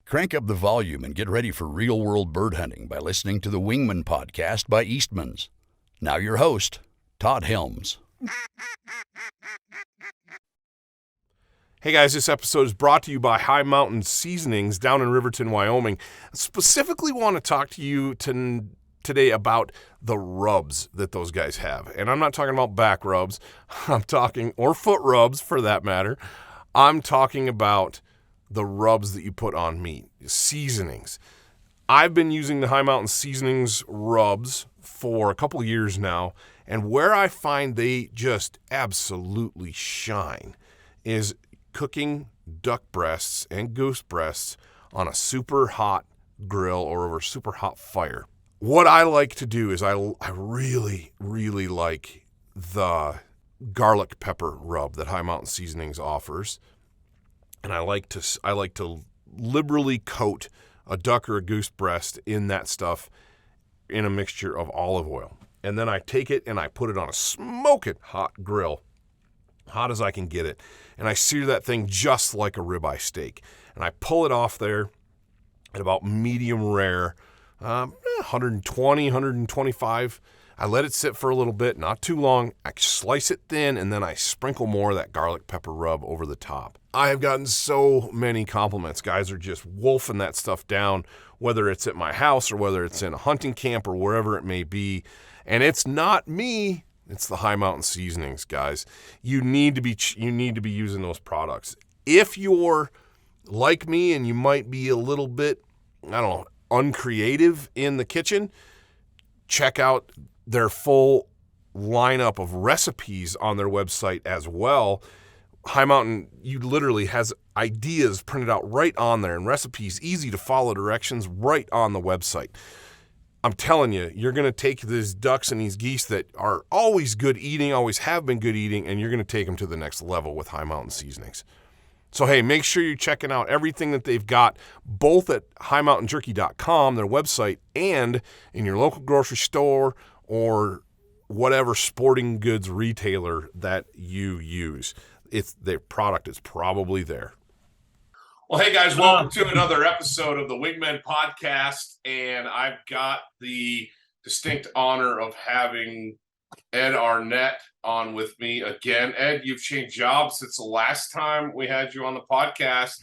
Crank up the volume and get ready for real-world bird hunting by listening to the Wingmen podcast by Eastman's. Now your host, Todd Helms. Hey guys, this episode is brought to you by High Mountain Seasonings down in Riverton, Wyoming. I specifically want to talk to you today about the rubs that those guys have. And I'm not talking about back rubs, or foot rubs for that matter. I'm talking about the rubs that you put on meat, seasonings. I've been using the High Mountain Seasonings rubs for a couple years now, and where I find they just absolutely shine is cooking duck breasts and goose breasts on a super hot grill or over a super hot fire. What I like to do is I really, really like the garlic pepper rub that High Mountain Seasonings offers. And I like to liberally coat a duck or a goose breast in that stuff in a mixture of olive oil. And then I take it and I put it on a smoking hot grill, hot as I can get it. And I sear that thing just like a ribeye steak. And I pull it off there at about medium rare, 120, 125. I let it sit for a little bit, not too long. I slice it thin, and then I sprinkle more of that garlic pepper rub over the top. I have gotten so many compliments. Guys are just wolfing that stuff down, whether it's at my house or whether it's in a hunting camp or wherever it may be. And it's not me. It's the High Mountain Seasonings, guys. You need to be using those products. If you're like me and you might be a little bit, uncreative in the kitchen, check out their full lineup of recipes on their website as well. High Mountain, you literally has ideas printed out right on there and recipes, easy to follow directions right on the website. I'm telling you, you're going to take these ducks and these geese that are always good eating, always have been good eating, and you're going to take them to the next level with High Mountain Seasonings. So, hey, make sure you're checking out everything that they've got, both at highmountainjerky.com, their website, and in your local grocery store or whatever sporting goods retailer that you use. Their product is probably there. Well, hey, guys, welcome to another episode of the Wingmen podcast, and I've got the distinct honor of having Ed Arnett on with me again. Ed, you've changed jobs since the last time we had you on the podcast.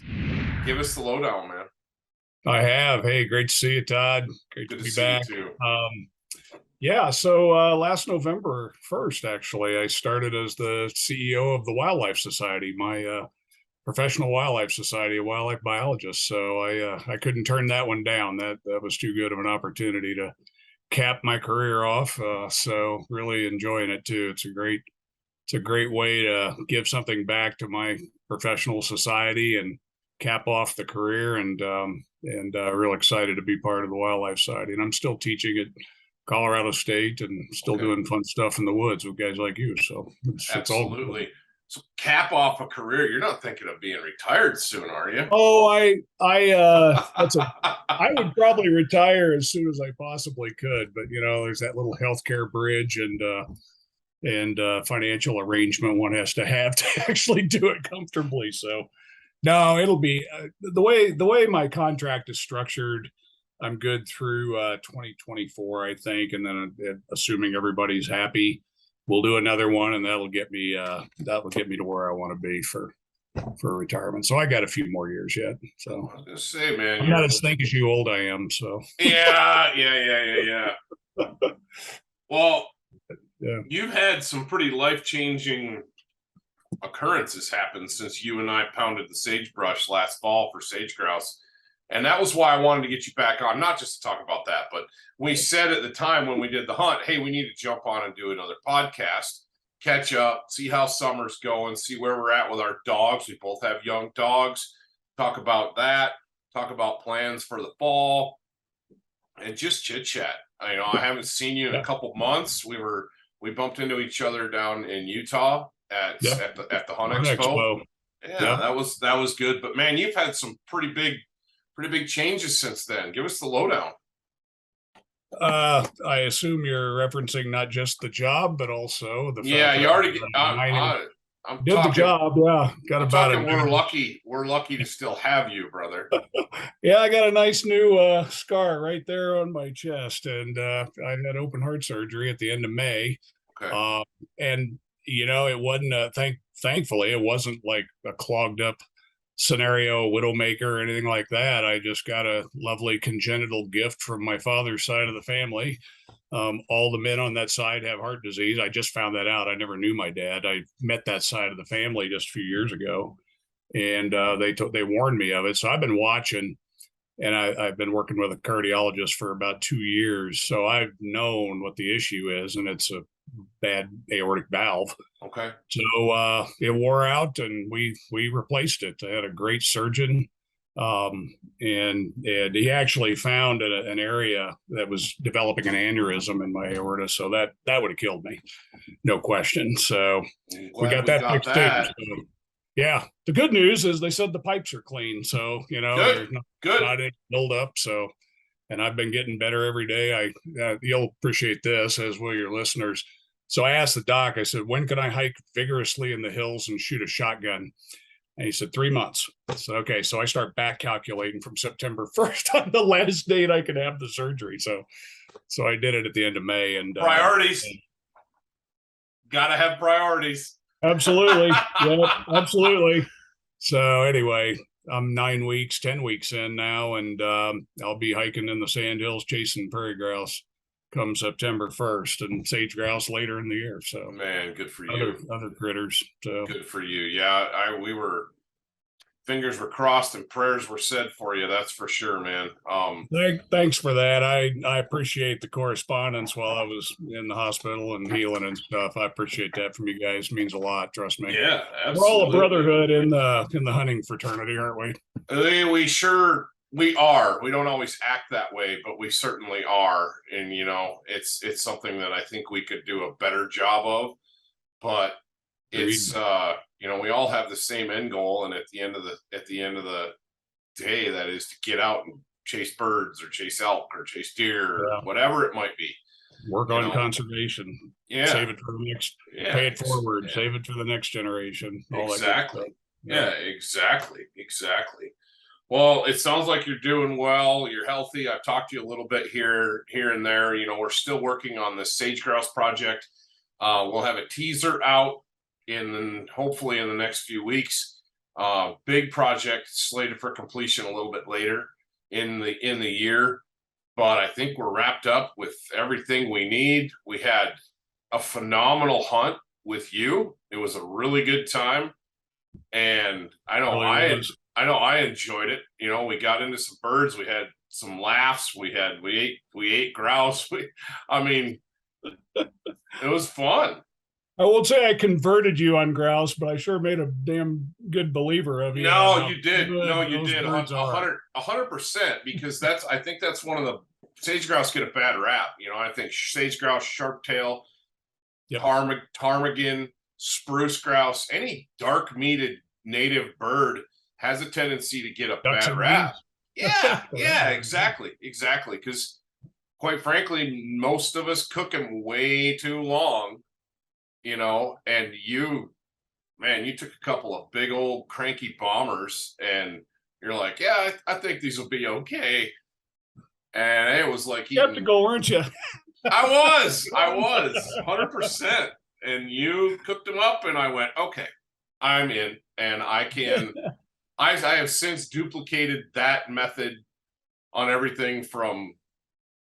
Give us the lowdown, man. I have. Hey, great to see you, Todd. Great to be back. You too. So last November 1st, actually, I started as the CEO of the Wildlife Society, my professional wildlife society, a wildlife biologist. So I couldn't turn that one down. That was too good of an opportunity to cap my career off. So really enjoying it too. It's a great way to give something back to my professional society and cap off the career, and real excited to be part of the Wildlife Society. And I'm still teaching at Colorado State and still doing fun stuff in the woods with guys like you. So absolutely. So cap off a career. You're not thinking of being retired soon, are you? Oh, I would probably retire as soon as I possibly could, but there's that little healthcare bridge and financial arrangement one has to have to actually do it comfortably. So no, it'll be the way my contract is structured. I'm good through 2024, I think, and then assuming everybody's happy, we'll do another one, and that'll get me to where I want to be for retirement. So I got a few more years yet. So I was gonna say, man, I'm not as thick as you old I am. So yeah. Well, yeah. You've had some pretty life-changing occurrences happen since you and I pounded the sagebrush last fall for Sage Grouse. And that was why I wanted to get you back on, not just to talk about that, but we said at the time when we did the hunt, hey, we need to jump on and do another podcast, catch up, see how summer's going, see where we're at with our dogs. We both have young dogs. Talk about that, talk about plans for the fall, and just chit chat. I haven't seen you in a couple months. We bumped into each other down in Utah at the Hunt Expo. Yeah, that was good. But man, you've had some pretty big changes since then. Give us the lowdown. I assume you're referencing not just the job, but also the fact you already I'm Did the talking. job. Yeah. Got I'm about talking. it. We're lucky. We're lucky to still have you, brother. Yeah, I got a nice new scar right there on my chest, and I had open heart surgery at the end of May. Okay. And it wasn't thankfully it wasn't like a clogged up scenario, widowmaker or anything like that. I just got a lovely congenital gift from my father's side of the family. All the men on that side have heart disease. I just found that out. I never knew my dad. I met that side of the family just a few years ago, and they warned me of it. So I've been watching, and I've been working with a cardiologist for about 2 years. So I've known what the issue is, and it's a bad aortic valve. Okay. So it wore out, and we replaced it. I had a great surgeon, and he actually found an area that was developing an aneurysm in my aorta. So that would have killed me, no question. So we got that fixed too. So, yeah, the good news is they said the pipes are clean, so Good. there's not any buildup. So, and I've been getting better every day. You'll appreciate this, as will your listeners. So I asked the doc. I said, "When can I hike vigorously in the hills and shoot a shotgun?" And he said, 3 months. I said, "Okay." So I start back calculating from September 1st on the last date I could have the surgery. So I did it at the end of May. And priorities. Gotta have priorities. Absolutely. Yeah, absolutely. So anyway, I'm 10 weeks in now, and I'll be hiking in the sandhills chasing prairie grouse come September 1st, and sage grouse later in the year. So man, good for you. Other critters. So good for you. Yeah, fingers were crossed and prayers were said for you. That's for sure, man. Thanks for that. I appreciate the correspondence while I was in the hospital and healing and stuff. I appreciate that from you guys. It means a lot. Trust me. Yeah, absolutely. We're all a brotherhood in the hunting fraternity, aren't we? We are. We don't always act that way, but we certainly are. And it's something that I think we could do a better job of. But it's we all have the same end goal, and at the end of the day, that is to get out and chase birds or chase elk or chase deer or whatever it might be. Work on conservation. Yeah. Save it for the next. Yeah. Pay it forward. Yeah. Save it for the next generation. Exactly. Yeah. Exactly. Well, it sounds like you're doing well. You're healthy. I've talked to you a little bit here and there. We're still working on the Sage Grouse project. We'll have a teaser out hopefully in the next few weeks. Big project slated for completion a little bit later in the year, but I think we're wrapped up with everything we need. We had a phenomenal hunt with you. It was a really good time, and I know I enjoyed it. We got into some birds. We had some laughs. We ate grouse. It was fun. I won't say I converted you on grouse, but I sure made a damn good believer of you. No, you did. No, you did. 100%, because I think that's one of the sage grouse get a bad rap. I think sage grouse, sharptail, ptarmigan, spruce grouse, any dark meated native bird has a tendency to get a bad rap. Yeah, exactly. Because quite frankly, most of us cook them way too long. And you took a couple of big old cranky bombers, and you're like, yeah, I think these will be okay. And it was like, skeptical, weren't you? I was 100%. And you cooked them up, and I went, okay, I'm in, and I can. I have since duplicated that method on everything from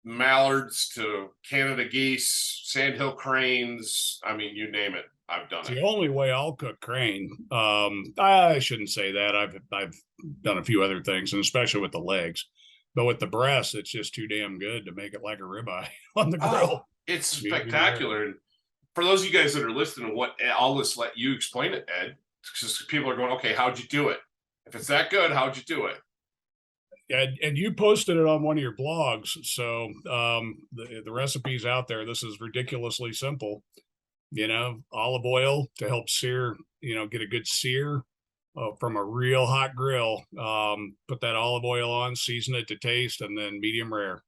mallards to Canada geese, sandhill cranes. You name it, I've done it. The only way I'll cook crane. I shouldn't say that. I've done a few other things, and especially with the legs, but with the breast, it's just too damn good to make it like a ribeye on the grill. It's spectacular. And for those of you guys that are listening, I'll just let you explain it, Ed, because people are going, okay, how'd you do it? If it's that good, how'd you do it? And you posted it on one of your blogs. So the recipe's out there. This is ridiculously simple. Olive oil to help sear, get a good sear from a real hot grill. Put that olive oil on, season it to taste, and then medium rare.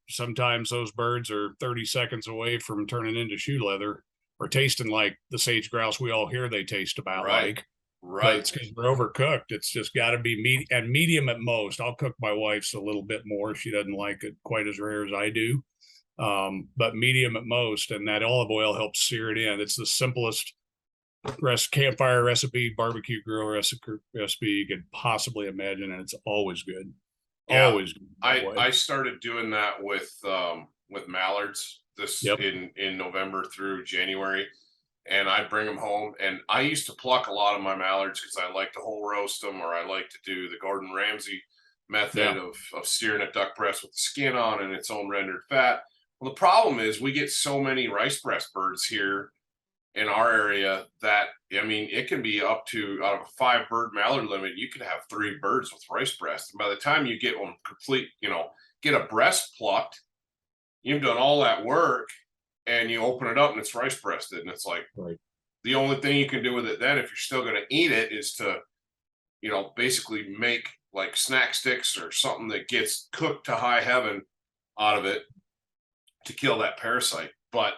Sometimes those birds are 30 seconds away from turning into shoe leather. are tasting like the sage grouse we all hear they taste about like. But it's because they're overcooked. It's just got to be medium at most. I'll cook my wife's a little bit more. She doesn't like it quite as rare as I do, but medium at most. And that olive oil helps sear it in. It's the simplest campfire recipe, barbecue grill recipe you could possibly imagine, and it's always good. Yeah, always good. I started doing that with mallards in November through January. And I bring them home, and I used to pluck a lot of my mallards because I like to whole roast them, or I like to do the Gordon Ramsay method of searing a duck breast with the skin on and its own rendered fat. Well, the problem is we get so many rice breast birds here in our area that, I mean, it can be up to, out of a 5-bird mallard limit, you could have 3 birds with rice breast. And by the time you get one complete, get a breast plucked, you've done all that work. And you open it up and it's rice breasted, and it's like the only thing you can do with it then, if you're still going to eat it, is to, basically make like snack sticks or something that gets cooked to high heaven out of it to kill that parasite. But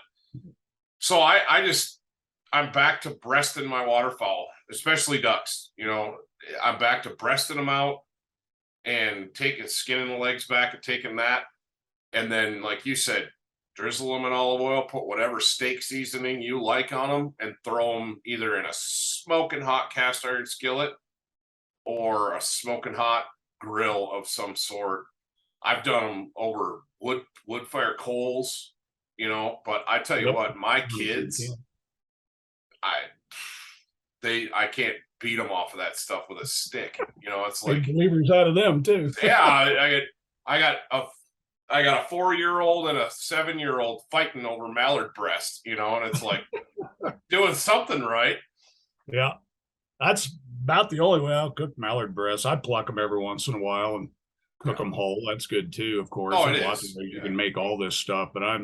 so I'm back to breasting my waterfowl, especially ducks. I'm back to breasting them out and taking skin and the legs back and taking that, and then, like you said, drizzle them in olive oil, put whatever steak seasoning you like on them, and throw them either in a smoking hot cast iron skillet or a smoking hot grill of some sort. I've done them over wood fire coals, but I tell you what, my kids, I can't beat them off of that stuff with a stick. It's like believers out of them too. Yeah, I got a 4-year-old and a 7-year-old fighting over mallard breast, and it's like doing something right. Yeah, that's about the only way I'll cook mallard breasts. I pluck them every once in a while and cook them whole. That's good too, of course. Oh, There's lots of ways you can make all this stuff, but I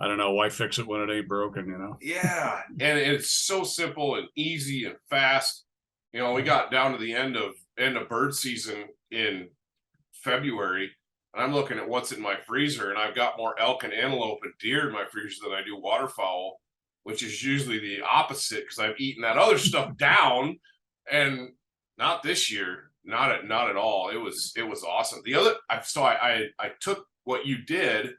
don't know, why fix it when it ain't broken, Yeah, and it's so simple and easy and fast. We got down to the end of bird season in February. And I'm looking at what's in my freezer, and I've got more elk and antelope and deer in my freezer than I do waterfowl, which is usually the opposite because I've eaten that other stuff down. And not this year, not at all. It was awesome. I took what you did,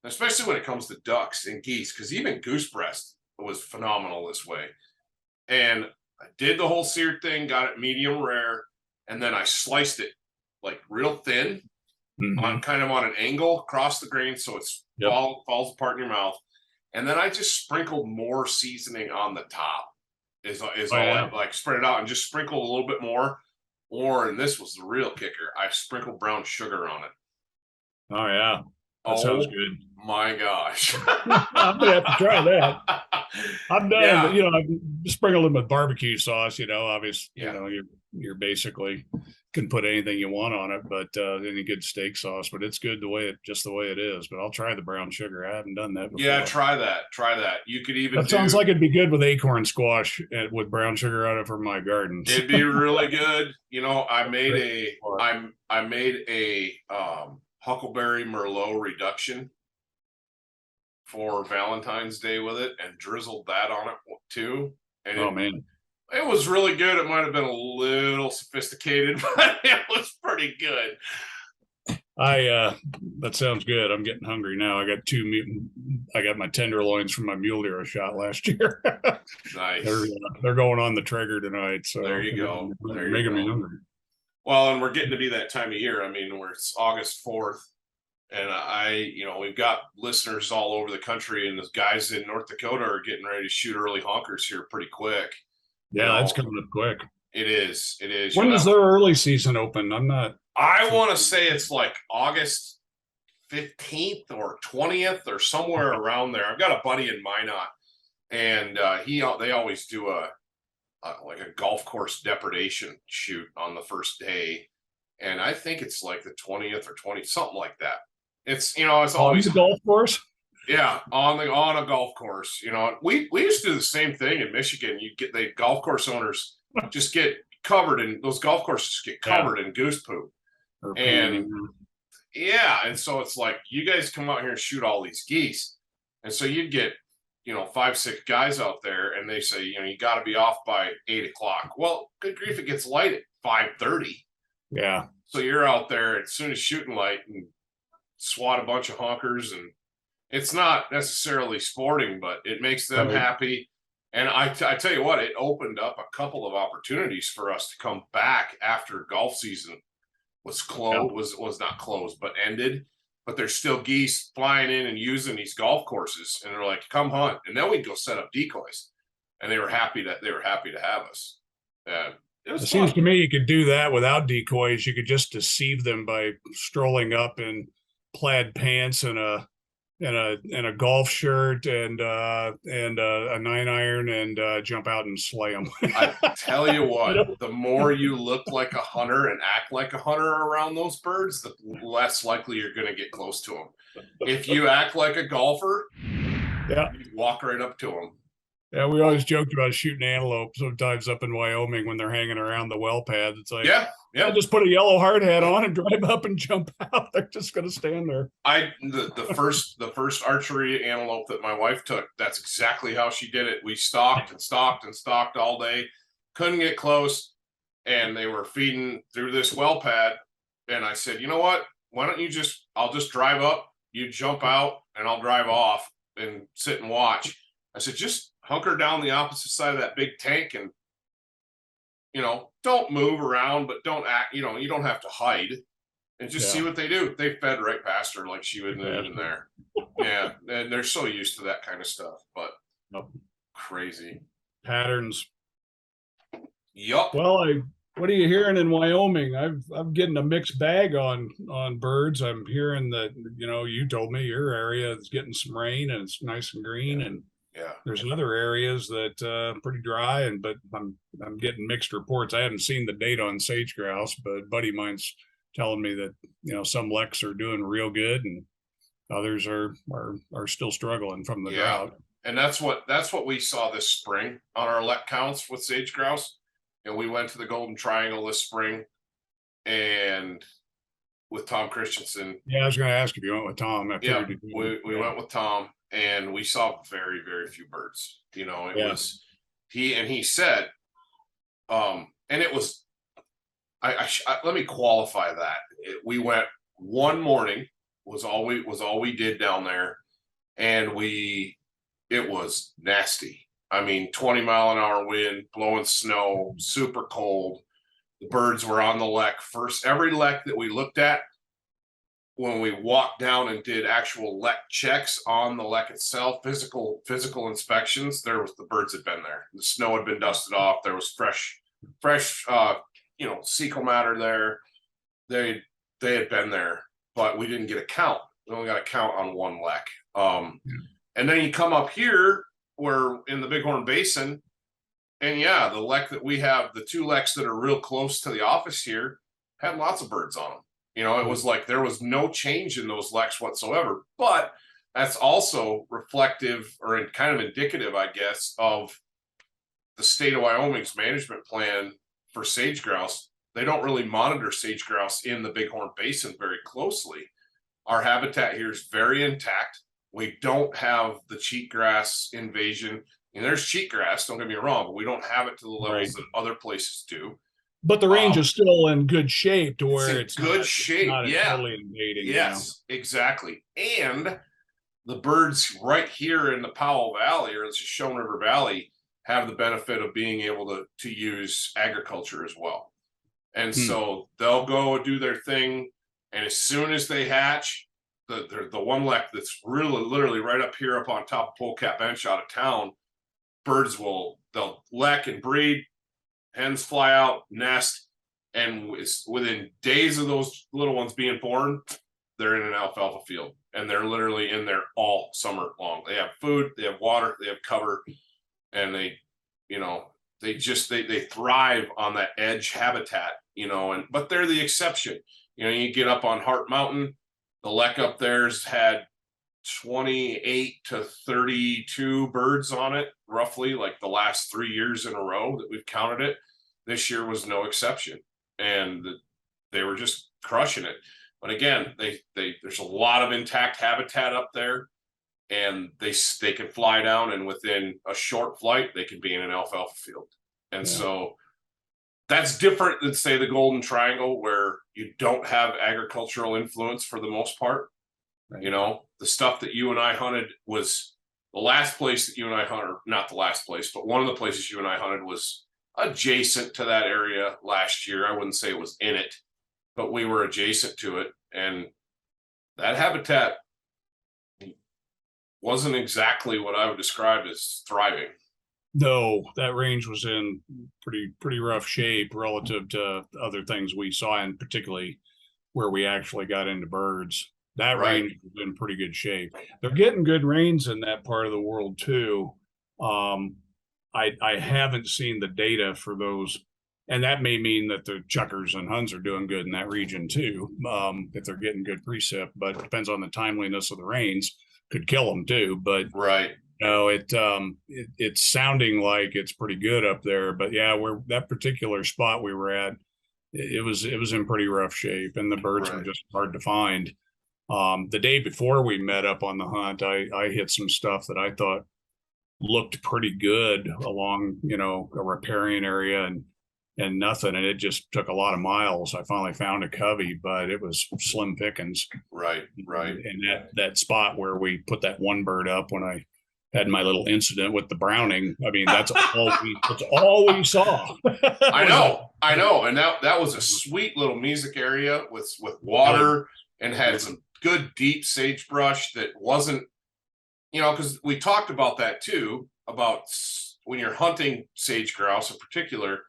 especially when it comes to ducks and geese, because even goose breast was phenomenal this way. And I did the whole seared thing, got it medium rare, and then I sliced it like real thin. On kind of on an angle across the grain, so it's falls apart in your mouth, and then I just sprinkled more seasoning on the top. I like spread it out and just sprinkle a little bit more. And this was the real kicker, I sprinkled brown sugar on it. Oh yeah, that sounds good. My gosh, I'm gonna have to try that. I've done it, I've sprinkled them with barbecue sauce. Obviously, you're basically can put anything you want on it, but any good steak sauce. But it's good the way it is. But I'll try the brown sugar. I haven't done that before. Yeah, try that. You could even. That sounds like it'd be good with acorn squash and with brown sugar on it for my gardens. It'd be really good. I made a huckleberry merlot reduction for Valentine's Day with it, and drizzled that on it too. And man. It was really good. It might have been a little sophisticated, but it was pretty good. That sounds good. I'm getting hungry now. I got my tenderloins from my mule deer I shot last year. Nice. They're going on the trigger tonight. So there you go. They're making me hungry. Well, and we're getting to be that time of year. I mean, it's August 4th, and we've got listeners all over the country, and the guys in North Dakota are getting ready to shoot early honkers here pretty quick. Yeah, that's coming up quick. It is. When does their early season open? I want to say it's like August 15th or 20th or somewhere around there. I've got a buddy in Minot, and they always do a golf course depredation shoot on the first day, and I think it's like the 20th or 20th, something like that. It's it's always a golf course. Yeah, on a golf course. We used to do the same thing in Michigan. You get the golf course owners just get covered, and those golf courses get covered in goose poop. And so it's like, you guys come out here and shoot all these geese, and so you'd get 5, 6 guys out there, and they say, you got to be off by 8 o'clock. Well, good grief, it gets light at 5:30. Yeah. So you're out there as soon as shooting light and swat a bunch of honkers, and it's not necessarily sporting, but it makes them happy. And I tell you what, it opened up a couple of opportunities for us to come back after golf season was closed, was not closed, but ended. But there's still geese flying in and using these golf courses, and they're like, "Come hunt," and then we'd go set up decoys, and they were happy to have us. It seems to me you could do that without decoys. You could just deceive them by strolling up in plaid pants and a golf shirt and a 9-iron and jump out and slay them. I tell you what, the more you look like a hunter and act like a hunter around those birds, the less likely you're going to get close to them. If you act like a golfer, you walk right up to them. Yeah, we always joked about shooting antelope sometimes up in Wyoming when they're hanging around the well pad. It's like, just put a yellow hard hat on and drive up and jump out. They're just going to stand there. The first archery antelope that my wife took, that's exactly how she did it. We stalked and stalked and stalked all day, couldn't get close, and they were feeding through this well pad. And I said, you know what? Why don't I'll just drive up, you jump out, and I'll drive off and sit and watch. I said, just hunker down the opposite side of that big tank and, don't move around, but don't act, you don't have to hide, and just see what they do. They fed right past her like she wasn't even there. Yeah. And they're so used to that kind of stuff, but crazy patterns. Yup. Well, what are you hearing in Wyoming? I'm getting a mixed bag on birds. I'm hearing that, you told me your area is getting some rain and it's nice and green, and there's other areas that pretty dry, but I'm getting mixed reports. I haven't seen the data on sage grouse, but a buddy of mine's telling me that some leks are doing real good and others are still struggling from the drought. And that's what we saw this spring on our lek counts with sage grouse. We went to the Golden Triangle this spring, and with Tom Christensen. Yeah, I was going to ask if you went with Tom. We went with Tom. And we saw very, very few birds. It was he said, and it was. Let me qualify that. We went one morning was all we did down there, and it was nasty. I mean, 20-mile-an-hour wind, blowing snow, super cold. The birds were on the lek. Every lek that we looked at, when we walked down and did actual lek checks on the lek itself, physical inspections, the birds had been there. The snow had been dusted off. There was fresh cecal matter there. They had been there, but we didn't get a count. We only got a count on one lek. And then you come up here, we're in the Bighorn Basin, and the lek that we have, the 2 leks that are real close to the office here, had lots of birds on them. It was like there was no change in those leks whatsoever. But that's also reflective or kind of indicative, I guess, of the state of Wyoming's management plan for sage grouse. They don't really monitor sage grouse in the Bighorn Basin very closely. Our habitat here is very intact. We don't have the cheatgrass invasion. There's cheatgrass, don't get me wrong, but we don't have it to the levels that other places do. But the range is still in good shape to where it's good shape. Totally invading. Yes, exactly. And the birds right here in the Powell Valley or the Shoshone River Valley have the benefit of being able to use agriculture as well. And so they'll go do their thing. And as soon as they hatch, the one lek that's really literally right up here up on top of Polecat Bench out of town, they'll lek and breed. Hens fly out, nest, and within days of those little ones being born, they're in an alfalfa field, and they're literally in there all summer long. They have food, they have water, they have cover, and they thrive on that edge habitat, but they're the exception. You get up on Hart Mountain, the lek up there's had 28 to 32 birds on it, roughly, like the last 3 years in a row that we've counted it. This year was no exception, and they were just crushing it. But again, there's a lot of intact habitat up there. and they can fly down, and within a short flight they can be in an alfalfa field. And so that's different than, say, the Golden Triangle, where you don't have agricultural influence for the most part. Right. You know, the stuff that you and I hunted was the last place that you and I hunted, or not the last place, but one of the places you and I hunted was adjacent to that area last year. I wouldn't say it was in it, but we were adjacent to it. And that habitat wasn't exactly what I would describe as thriving. No, that range was in pretty rough shape relative to other things we saw, and particularly where we actually got into birds. That range was in pretty good shape. They're getting good rains in that part of the world too. I haven't seen the data for those, and that may mean that the chuckers and huns are doing good in that region too, if they're getting good precip, but it depends on the timeliness of the rains. Could kill them too, but no, it's sounding like it's pretty good up there. But yeah, where that particular spot we were at, it was in pretty rough shape, and the birds were just hard to find. The day before we met up on the hunt, I hit some stuff that I thought looked pretty good along, you know, a riparian area, and nothing, and it just took a lot of miles. I finally found a covey, but it was slim pickings. Right. And that spot where we put that one bird up when I had my little incident with the browning, I mean, that's all we saw. I know. And that was a sweet little music area with water, and had some good deep sagebrush that wasn't, you know, because we talked about that too, about when you're hunting sage grouse in particular,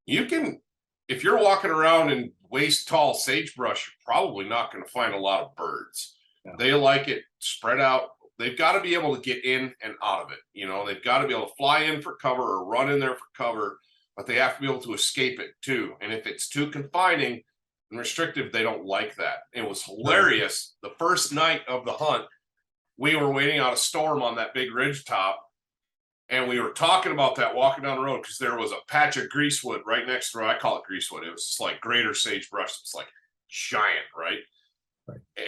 you can, if you're walking around in waist tall sagebrush, you're probably not going to find a lot of birds. Yeah. They like it spread out. They've got to be able to get in and out of it. You know, they've got to be able to fly in for cover or run in there for cover, but they have to be able to escape it too. And if it's too confining and restrictive, they don't like that. It was hilarious. The first night of the hunt, we were waiting on a storm on that big ridge top, and we were talking about that walking down the road, because there was a patch of greasewood right next to it. I call it greasewood. It was just like greater sagebrush. It's like giant, right?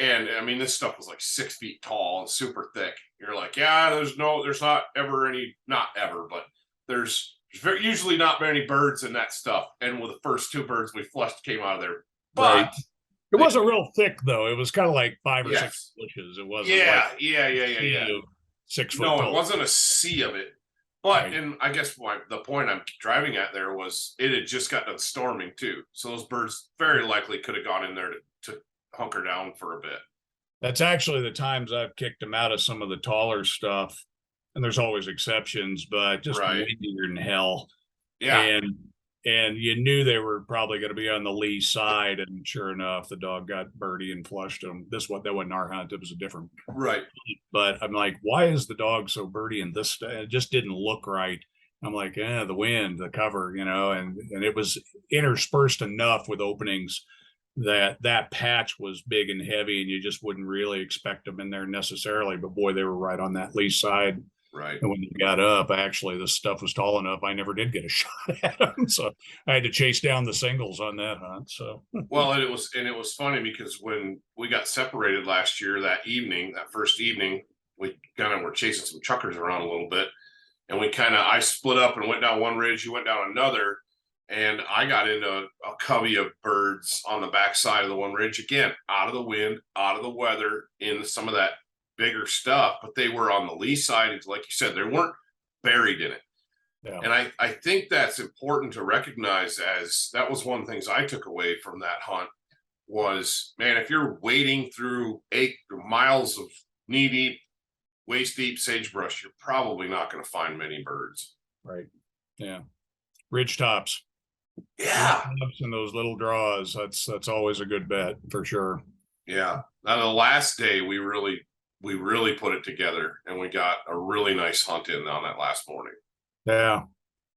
And I mean, this stuff was like 6 feet tall and super thick. You're like, yeah, there's not ever any, not ever, but there's usually not many birds in that stuff. And with the first 2 birds we flushed came out of there. But it wasn't real thick though. It was kind of like 5 or 6 bushes. It wasn't. Yeah. 6 foot. No, tall. It wasn't a sea of it. But and I guess the point I'm driving at there was it had just got done storming too. So those birds very likely could have gone in there to hunker down for a bit. That's actually the times I've kicked them out of some of the taller stuff. And there's always exceptions, but just windier than hell. Yeah. And you knew they were probably going to be on the lee side, and sure enough, the dog got birdie and flushed them. That wasn't our hunt; it was a different. Right. But I'm like, why is the dog so birdie in this? It just didn't look right. I'm like, the wind, the cover, you know, and it was interspersed enough with openings that patch was big and heavy, and you just wouldn't really expect them in there necessarily. But boy, they were right on that lee side. Right. And when you got up, actually, the stuff was tall enough. I never did get a shot at them, so I had to chase down the singles on that hunt. So well, and it was funny because when we got separated last year, that first evening, we kind of were chasing some chuckers around a little bit, and I split up and went down one ridge. You went down another, and I got into a covey of birds on the backside of the one ridge again, out of the wind, out of the weather, in some of that bigger stuff, but they were on the lee side. Like you said, they weren't buried in it. Yeah. And I think that's important to recognize, as that was one of the things I took away from that hunt was, man, if you're wading through 8 miles of knee deep, waist deep sagebrush, you're probably not going to find many birds. Right. Yeah. Ridge tops. Yeah. And those little draws. That's always a good bet for sure. Yeah. Now the last day we really put it together, and we got a really nice hunt in on that last morning. Yeah.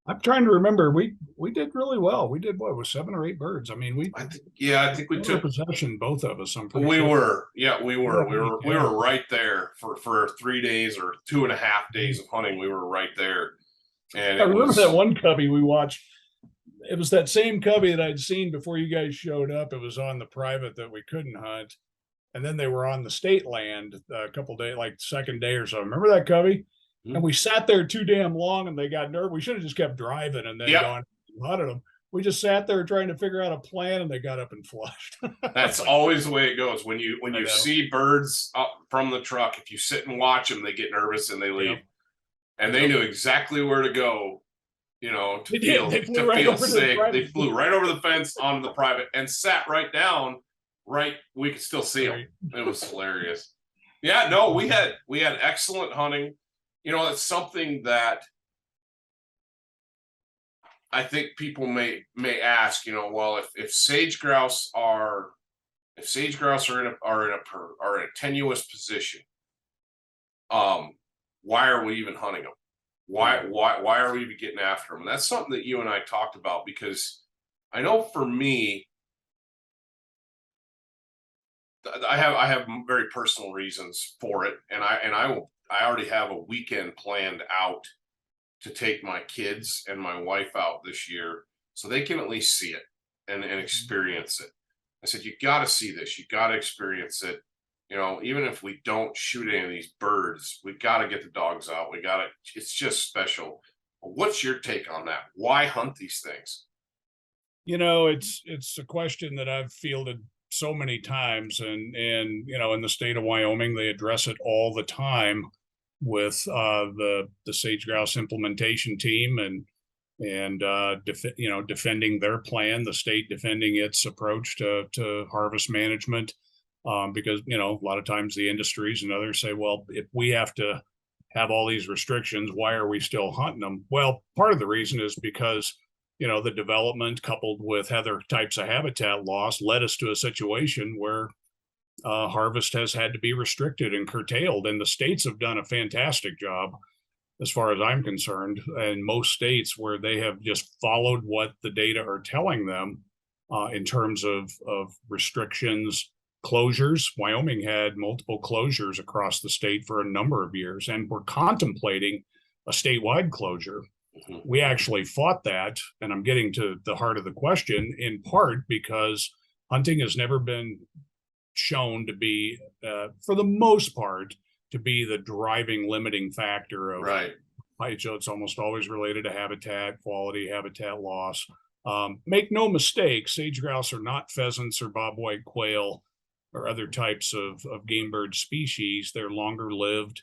I'm trying to remember. We did really well. We did what was 7 or 8 birds. I mean, I think we took possession, both of us. We were right there for 3 days or 2.5 days of hunting. We were right there. And I remember that one covey we watched. It was that same covey that I'd seen before you guys showed up. It was on the private that we couldn't hunt. and then they were on the state land a couple days, like second day or so. Remember that, Cubby? And we sat there too damn long, and they got nervous. We should have just kept driving and then gone and hunted them. We just sat there trying to figure out a plan, and they got up and flushed. That's always the way it goes. When you see birds up from the truck, if you sit and watch them, they get nervous and they leave. And they knew exactly where to go, to feel safe. They flew right over the fence onto the private and sat right down. Right, we could still see them. It was hilarious. Yeah, no, we had excellent hunting. It's something that I think people may ask, well, if sage grouse are in a tenuous position, why are we even hunting them? Why are we even getting after them? And that's something that you and I talked about, because I know for me, I have very personal reasons for it, and I already have a weekend planned out to take my kids and my wife out this year so they can at least see it and experience it. I said, you got to see this. You got to experience it. Even if we don't shoot any of these birds, we got to get the dogs out. It's just special. What's your take on that? Why hunt these things? It's a question that I've fielded so many times, and in the state of Wyoming, they address it all the time with the sage grouse implementation team and defending their plan, the state defending its approach to harvest management, because a lot of times the industries and others say, well, if we have to have all these restrictions, why are we still hunting them? Well, part of the reason is because the development coupled with other types of habitat loss led us to a situation where harvest has had to be restricted and curtailed. And the states have done a fantastic job, as far as I'm concerned, and most states where they have just followed what the data are telling them in terms of restrictions, closures. Wyoming had multiple closures across the state for a number of years, and we're contemplating a statewide closure. We actually fought that, and I'm getting to the heart of the question, in part because hunting has never been shown to be, for the most part, to be the driving limiting factor of So it's almost always related to habitat quality, habitat loss. Make no mistake, sage grouse are not pheasants or bobwhite quail or other types of game bird species. They're longer lived.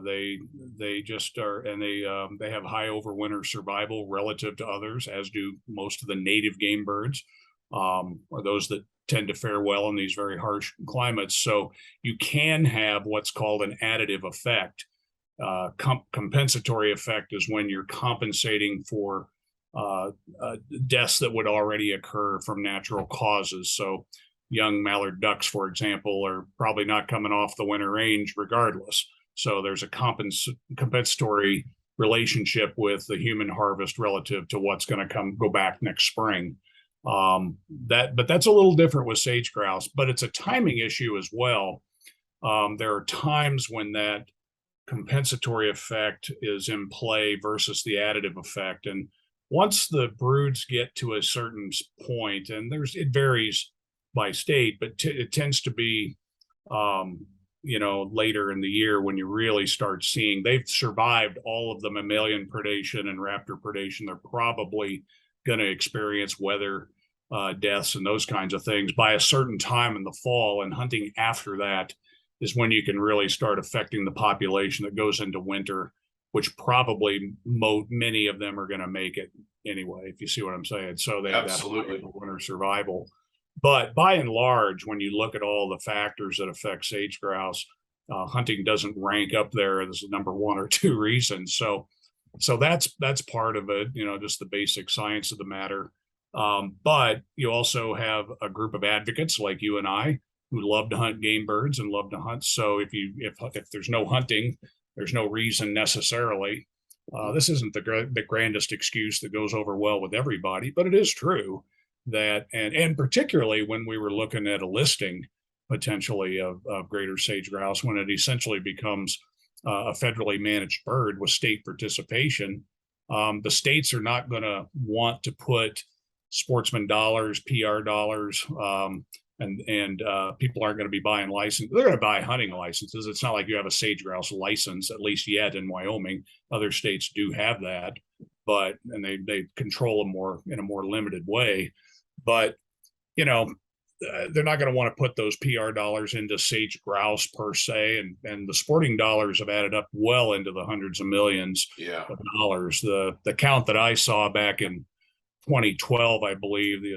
They just are, and they have high overwinter survival relative to others, as do most of the native game birds, or those that tend to fare well in these very harsh climates. So you can have what's called an additive effect. Compensatory effect is when you're compensating for deaths that would already occur from natural causes. So young mallard ducks, for example, are probably not coming off the winter range regardless. So there's a compensatory relationship with the human harvest relative to what's going to go back next spring. But that's a little different with sage grouse, but it's a timing issue as well. There are times when that compensatory effect is in play versus the additive effect. And once the broods get to a certain point, and it varies by state, but it tends to be, later in the year when you really start seeing they've survived all of the mammalian predation and raptor predation. They're probably going to experience weather deaths and those kinds of things by a certain time in the fall, and hunting after that is when you can really start affecting the population that goes into winter, which probably many of them are going to make it anyway, if you see what I'm saying. So they have that winter survival. But by and large, when you look at all the factors that affect sage grouse, hunting doesn't rank up there as the number one or two reason. So that's part of it, just the basic science of the matter. But you also have a group of advocates like you and I who love to hunt game birds and love to hunt. So if there's no hunting, there's no reason necessarily. This isn't the grandest excuse that goes over well with everybody, but it is true that, and particularly when we were looking at a listing potentially of greater sage grouse, when it essentially becomes a federally managed bird with state participation, the states are not going to want to put sportsman dollars, PR dollars, and people aren't going to be buying licenses. They're going to buy hunting licenses. It's not like you have a sage grouse license, at least yet in Wyoming. Other states do have that, and they control them in a more limited way. But they're not going to want to put those PR dollars into sage grouse per se, and the sporting dollars have added up well into the hundreds of millions of dollars. The count that I saw back in 2012, I believe, the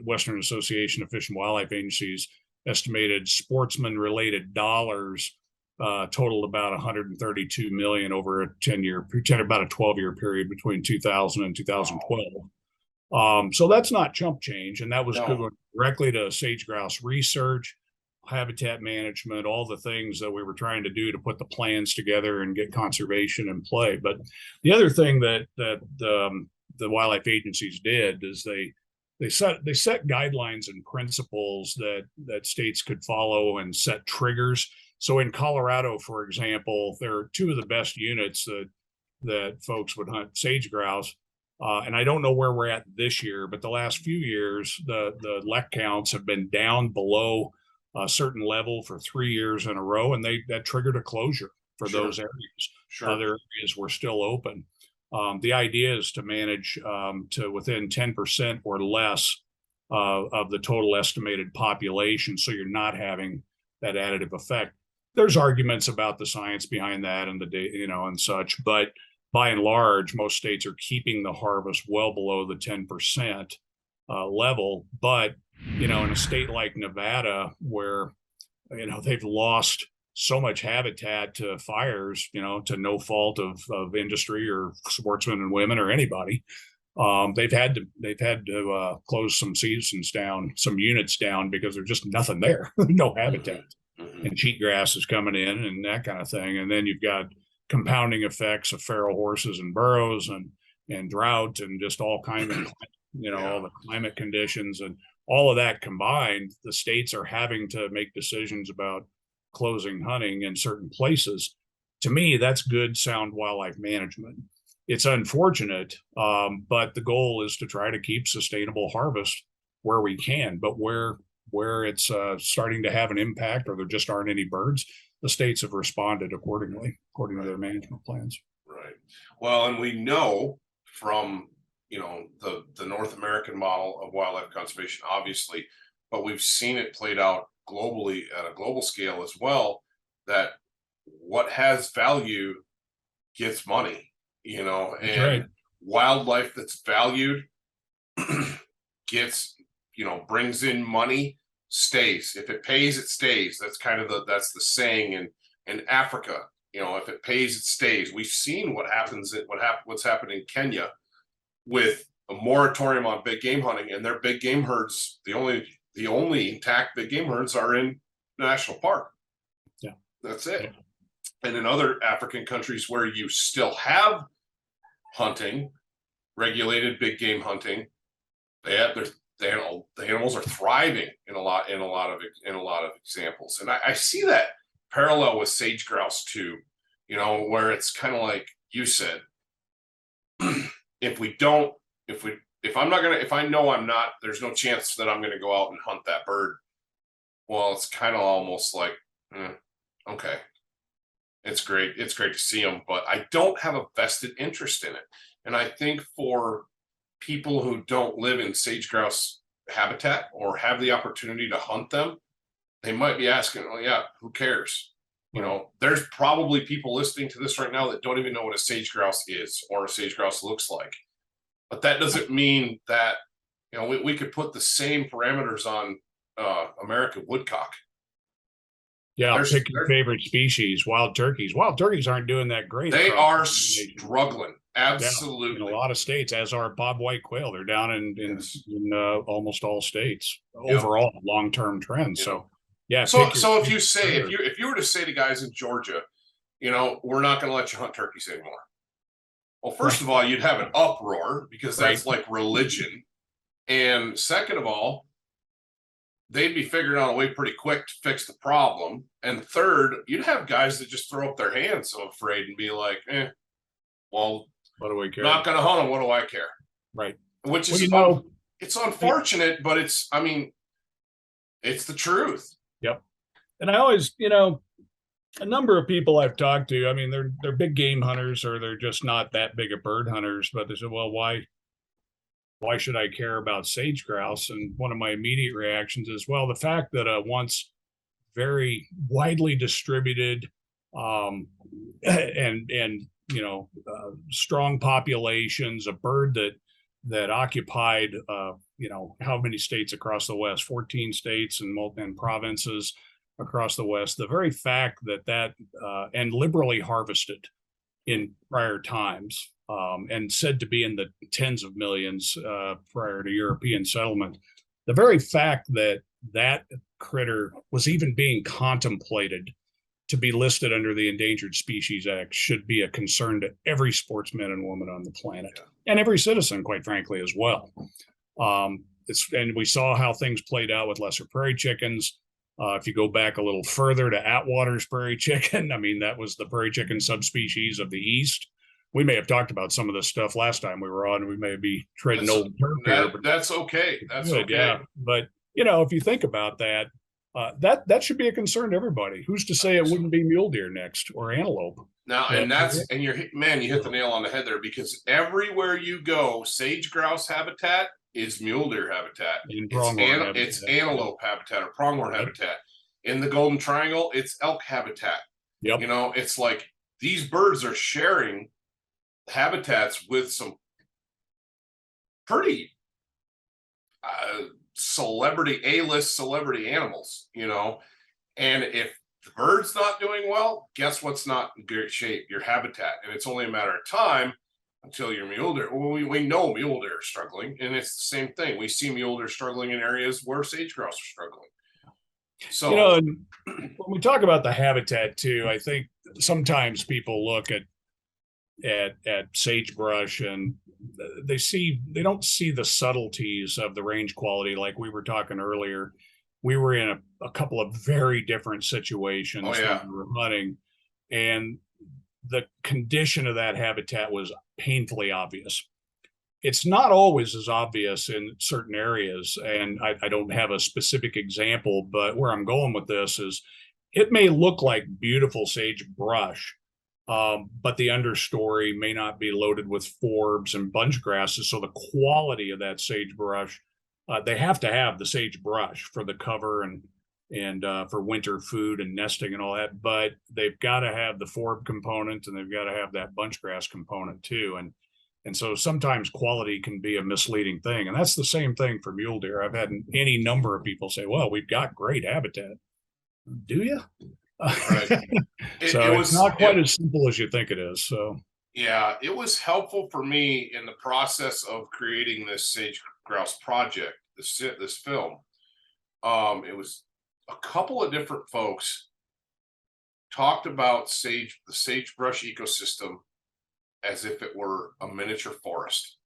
Western Association of Fish and Wildlife Agencies estimated sportsman-related dollars totaled about 132 million over a 12-year period between 2000 and 2012. So that's not chump change, and that was going directly to sage grouse research, habitat management, all the things that we were trying to do to put the plans together and get conservation in play. But the other thing that the wildlife agencies did is they set guidelines and principles that states could follow and set triggers. So in Colorado, for example, there are two of the best units that folks would hunt sage grouse. And I don't know where we're at this year, but the last few years, the lek counts have been down below a certain level for 3 years in a row, and that triggered a closure for those areas. Other areas were still open. The idea is to manage to within 10% or less of the total estimated population, so you're not having that additive effect. There's arguments about the science behind that and and such, but by and large, most states are keeping the harvest well below the 10% level. But in a state like Nevada, where they've lost so much habitat to fires, to no fault of industry or sportsmen and women or anybody. They've had to close some seasons down, some units down, because there's just nothing there, no habitat. Mm-hmm. And cheatgrass is coming in and that kind of thing. And then you've got compounding effects of feral horses and burros and drought and just all kinds of, all the climate conditions and all of that combined. The states are having to make decisions about closing hunting in certain places. To me, that's good, sound wildlife management. It's unfortunate, but the goal is to try to keep sustainable harvest where we can. But where it's starting to have an impact, or there just aren't any birds, the states have responded accordingly, according to their management plans. Right. Well, and we know from the North American model of wildlife conservation, obviously, but we've seen it played out globally at a global scale as well, that what has value gets money, and wildlife that's valued gets, brings in money, stays. If it pays, it stays. That's kind of that's the saying in Africa. If it pays, it stays. We've seen what's happened in Kenya with a moratorium on big game hunting, and their big game herds, the only intact big game herds are in national park. Yeah, that's it. Yeah. And in other African countries where you still have hunting, regulated big game hunting, the animals are thriving in a lot of examples. And I see that parallel with sage grouse too, where it's kind of like you said, if I know I'm not, there's no chance that I'm going to go out and hunt that bird. Well, it's kind of almost like, okay, it's great. It's great to see them, but I don't have a vested interest in it. And I think for people who don't live in sage grouse habitat or have the opportunity to hunt them, they might be asking, well, yeah, who cares? There's probably people listening to this right now that don't even know what a sage grouse is or a sage grouse looks like. But that doesn't mean that, we could put the same parameters on American woodcock. Yeah, pick your favorite species, wild turkeys. Wild turkeys aren't doing that great. They are struggling. Absolutely. In a lot of states, as are bobwhite quail. They're down in almost all states overall, long-term trends. Yeah. So, yeah. So if you were to say to guys in Georgia, we're not going to let you hunt turkeys anymore. Well, first of all, you'd have an uproar because that's like religion. And second of all, they'd be figuring out a way pretty quick to fix the problem. And third, you'd have guys that just throw up their hands so afraid and be like, well, what do we care? Not going to hunt them. What do I care? Right. Which is, it's unfortunate, but it's It's the truth. Yep. And I always, a number of people I've talked to, I mean, they're big game hunters or they're just not that big of bird hunters, but they said, well, why should I care about sage grouse? And one of my immediate reactions is, well, the fact that once very widely distributed and strong populations, a bird that occupied how many states across the West, 14 states and provinces across the West. The very fact that and liberally harvested in prior times and said to be in the tens of millions prior to European settlement. The very fact that critter was even being contemplated to be listed under the Endangered Species Act should be a concern to every sportsman and woman on the planet, and every citizen, quite frankly, as well. And we saw how things played out with lesser prairie chickens. If you go back a little further to Atwater's prairie chicken, I mean, that was the prairie chicken subspecies of the East. We may have talked about some of this stuff last time we were on. We may be treading old turf here. That's okay. That's good, okay. Yeah. But, if you think about that, that should be a concern to everybody. Who's to say it wouldn't be mule deer next or antelope? Now, and you hit the nail on the head there, because everywhere you go, sage grouse habitat is mule deer habitat. It's antelope habitat or pronghorn habitat. In the Golden Triangle, it's elk habitat. Yep. It's like these birds are sharing habitats with some pretty A-list celebrity animals, and if the bird's not doing well, guess what's not in great shape? Your habitat. And it's only a matter of time until your mule deer. Well, we know mule deer are struggling, and it's the same thing. We see mule deer struggling in areas where sage grouse are struggling. So, when we talk about the habitat too, I think sometimes people look at sagebrush and they don't see the subtleties of the range quality. Like we were talking earlier, we were in a couple of very different situations when we were hunting, and the condition of that habitat was painfully obvious. It's not always as obvious in certain areas, and I don't have a specific example, but where I'm going with this is it may look like beautiful sagebrush, but the understory may not be loaded with forbs and bunch grasses. So the quality of that sagebrush, they have to have the sagebrush for the cover and for winter food and nesting and all that, but they've got to have the forb component and they've got to have that bunch grass component too. And so sometimes quality can be a misleading thing. And that's the same thing for mule deer. I've had any number of people say, well, we've got great habitat. Do you? Right. It's not quite as simple as you think it is. So yeah, it was helpful for me in the process of creating this sage grouse project, this film. It was a couple of different folks talked about the sagebrush ecosystem as if it were a miniature forest.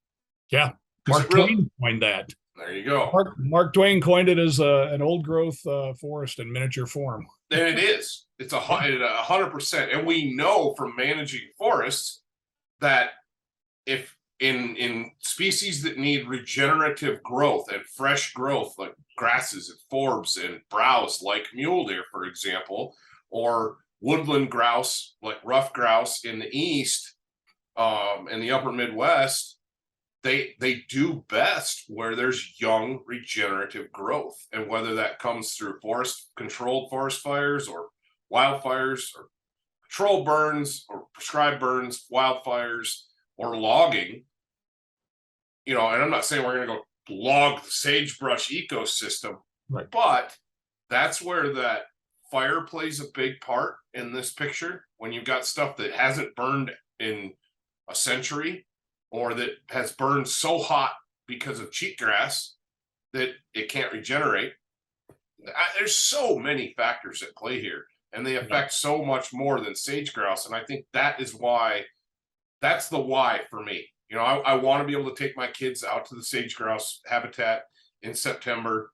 Yeah, Mark Twain coined that. There you go. Mark Twain coined it as an old growth forest in miniature form. And it is. It's 100%. And we know from managing forests that if in species that need regenerative growth and fresh growth, like grasses and forbs and browse, like mule deer, for example, or woodland grouse, like rough grouse in the East, in the upper Midwest, they do best where there's young regenerative growth. And whether that comes through controlled forest fires or wildfires or controlled burns or prescribed burns, wildfires or logging, and I'm not saying we're going to go log the sagebrush ecosystem, right, but that's where that fire plays a big part in this picture. When you've got stuff that hasn't burned in a century, or that has burned so hot because of cheatgrass that it can't regenerate. There's so many factors at play here, and they affect so much more than sage grouse. And I think that's the why for me. I want to be able to take my kids out to the sage grouse habitat in September,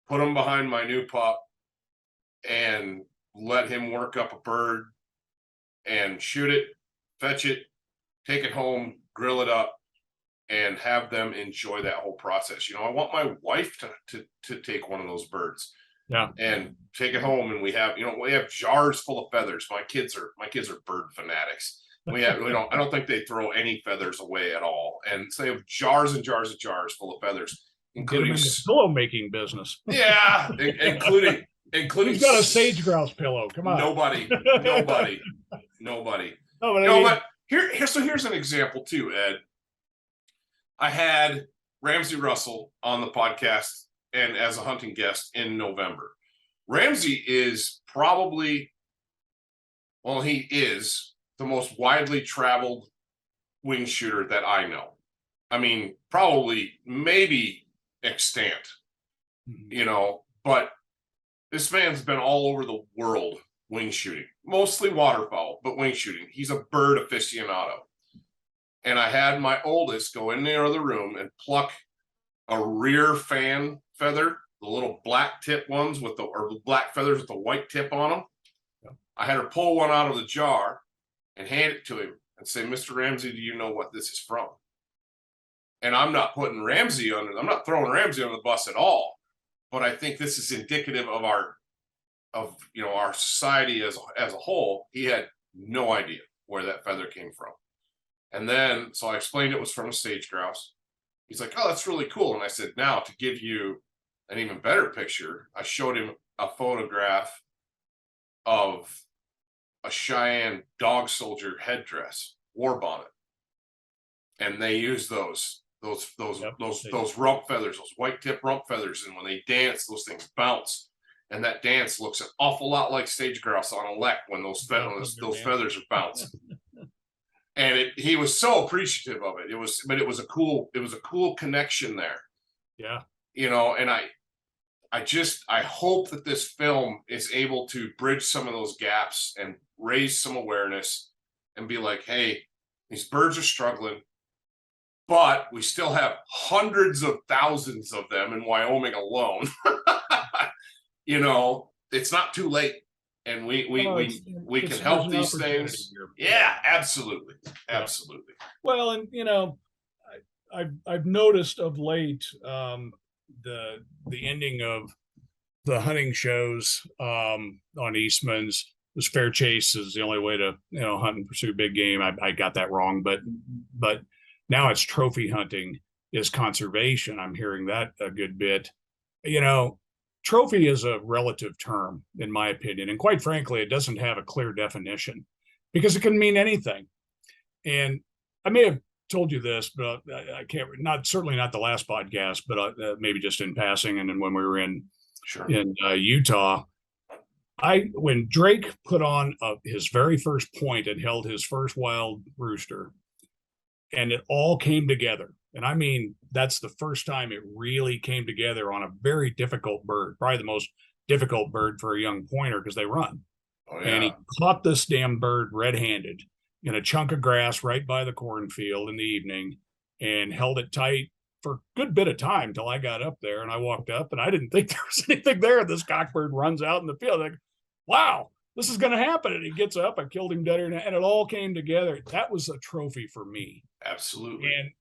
put them behind my new pup, and let him work up a bird and shoot it, fetch it, take it home, grill it up, and have them enjoy that whole process. I want my wife to take one of those birds. Yeah. and take it home, and we have jars full of feathers. My kids are bird fanatics. I don't think they throw any feathers away at all, and so they have jars and jars of jars full of feels, Get them in the pillow making business. Yeah, including Who's got a Sage Grouse pillow? Come on. Nobody. No, but here's an example too, Ed. I had Ramsey Russell on the podcast and as a hunting guest in November. Ramsey is probably, he is the most widely traveled wing shooter that I know. I mean, probably, maybe extant, but this man's been all over the world wing shooting, mostly waterfowl, but wing shooting. He's a bird aficionado. And I had my oldest go in the other room and pluck a rear fan feather, the little black tip ones or the black feathers with the white tip on them. Yeah. I had her pull one out of the jar and hand it to him and say, "Mr. Ramsey, do you know what this is from?" And I'm not throwing Ramsey under the bus at all, but I think this is indicative of our society as a whole. He had no idea where that feather came from. And then, so I explained it was from a sage grouse. He's like, "Oh, that's really cool." And I said, "Now, to give you an even better picture," I showed him a photograph of a Cheyenne dog soldier headdress, war bonnet. And they use those rump feathers, those white tip rump feathers. And when they dance, those things bounce. And that dance looks an awful lot like sage grouse on a lek when those feathers are bouncing. And he was so appreciative of it. It was a cool connection there. Yeah. And I hope that this film is able to bridge some of those gaps and raise some awareness and be like, hey, these birds are struggling, but we still have hundreds of thousands of them in Wyoming alone. It's not too late. And we can help these things. Yeah, absolutely. Absolutely. Well, and I've noticed of late the ending of the hunting shows on Eastman's was fair chase is the only way to hunt and pursue big game. I got that wrong, but now it's trophy hunting is conservation. I'm hearing that a good bit. Trophy is a relative term, in my opinion. And quite frankly, it doesn't have a clear definition because it can mean anything. And I may have told you this, but I can't, certainly not the last podcast, but maybe just in passing. And then when we were in Utah, when Drake put on his very first point and held his first wild rooster, and it all came together. And I mean, that's the first time it really came together on a very difficult bird, probably the most difficult bird for a young pointer because they run. Oh, yeah. And he caught this damn bird red-handed in a chunk of grass right by the cornfield in the evening and held it tight for a good bit of time till I got up there. And I walked up and I didn't think there was anything there. This cockbird runs out in the field like, wow, this is going to happen. And he gets up. I killed him dead, and it all came together. That was a trophy for me. Absolutely. And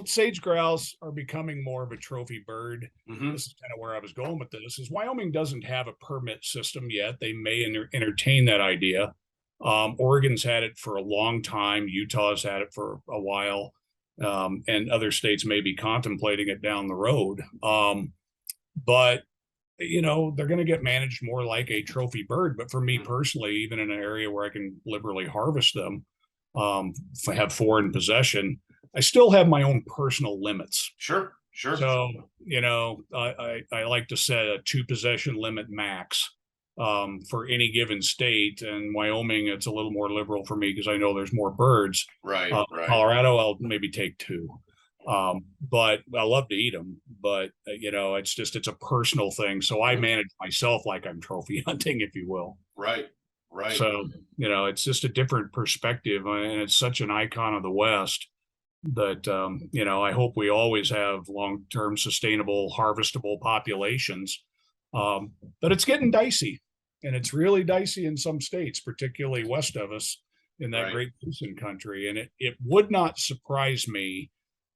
sage grouse are becoming more of a trophy bird. Mm-hmm. This is kind of where I was going with this. Is Wyoming doesn't have a permit system yet. They may entertain that idea. Oregon's had it for a long time. Utah's had it for a while, and other states may be contemplating it down the road. But they're going to get managed more like a trophy bird. But for me personally, even in an area where I can liberally harvest them, have four in possession, I still have my own personal limits. Sure. So, I like to set a 2 possession limit max for any given state. And Wyoming, it's a little more liberal for me because I know there's more birds. Right. Colorado, I'll maybe take 2. But I love to eat them. But, it's a personal thing. So I manage myself like I'm trophy hunting, if you will. Right. So, it's just a different perspective. And it's such an icon of the West that, I hope we always have long-term sustainable, harvestable populations. But it's getting dicey, and it's really dicey in some states, particularly west of us in that great bison country. And it would not surprise me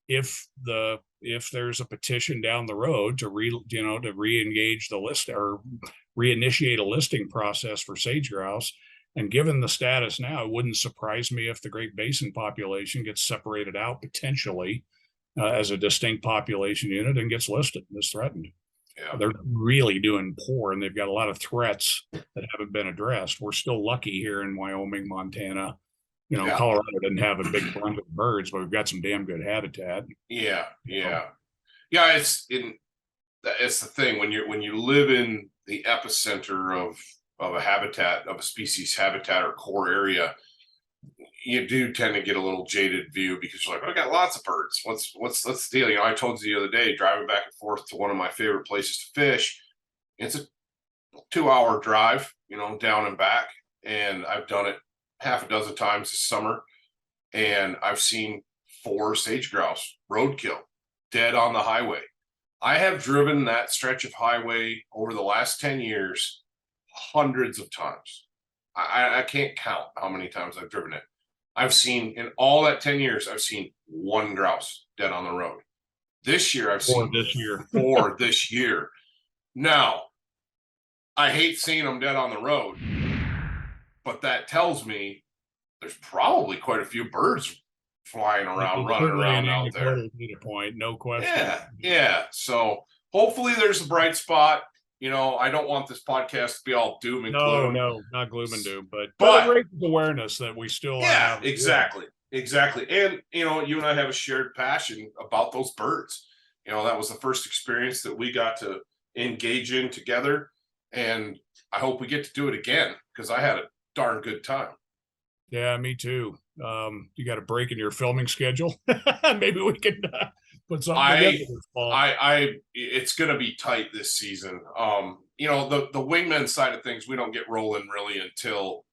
if there's a petition down the road to re-engage the list or reinitiate a listing process for sage grouse. And given the status now, it wouldn't surprise me if the Great Basin population gets separated out potentially as a distinct population unit and gets listed as threatened. Yeah. They're really doing poor, and they've got a lot of threats that haven't been addressed. We're still lucky here in Wyoming, Montana. Colorado didn't have a big bunch of birds, but we've got some damn good habitat. Yeah. It's the thing when you live in the epicenter of a habitat, of a species habitat or core area, you do tend to get a little jaded view because you're like, I got lots of birds. What's the deal? I told you the other day, driving back and forth to one of my favorite places to fish. It's a 2-hour drive, down and back. And I've done it half a dozen times this summer. And I've seen 4 sage grouse roadkill dead on the highway. I have driven that stretch of highway over the last 10 years hundreds of times. I can't count how many times I've driven it. I've seen, in all that 10 years, I've seen 1 grouse dead on the road. This year, I've seen 4 this year. Now, I hate seeing them dead on the road, but that tells me there's probably quite a few birds flying around, running around out there. Data point, no question. Yeah. So hopefully there's a bright spot. I don't want this podcast to be all doom and gloom. No, not gloom and doom, but it raises awareness that we still have. Exactly. And, you and I have a shared passion about those birds. That was the first experience that we got to engage in together. And I hope we get to do it again because I had a darn good time. Yeah, me too. You got a break in your filming schedule? Maybe we can put something together this fall. It's going to be tight this season. The Wingmen side of things, we don't get rolling really until,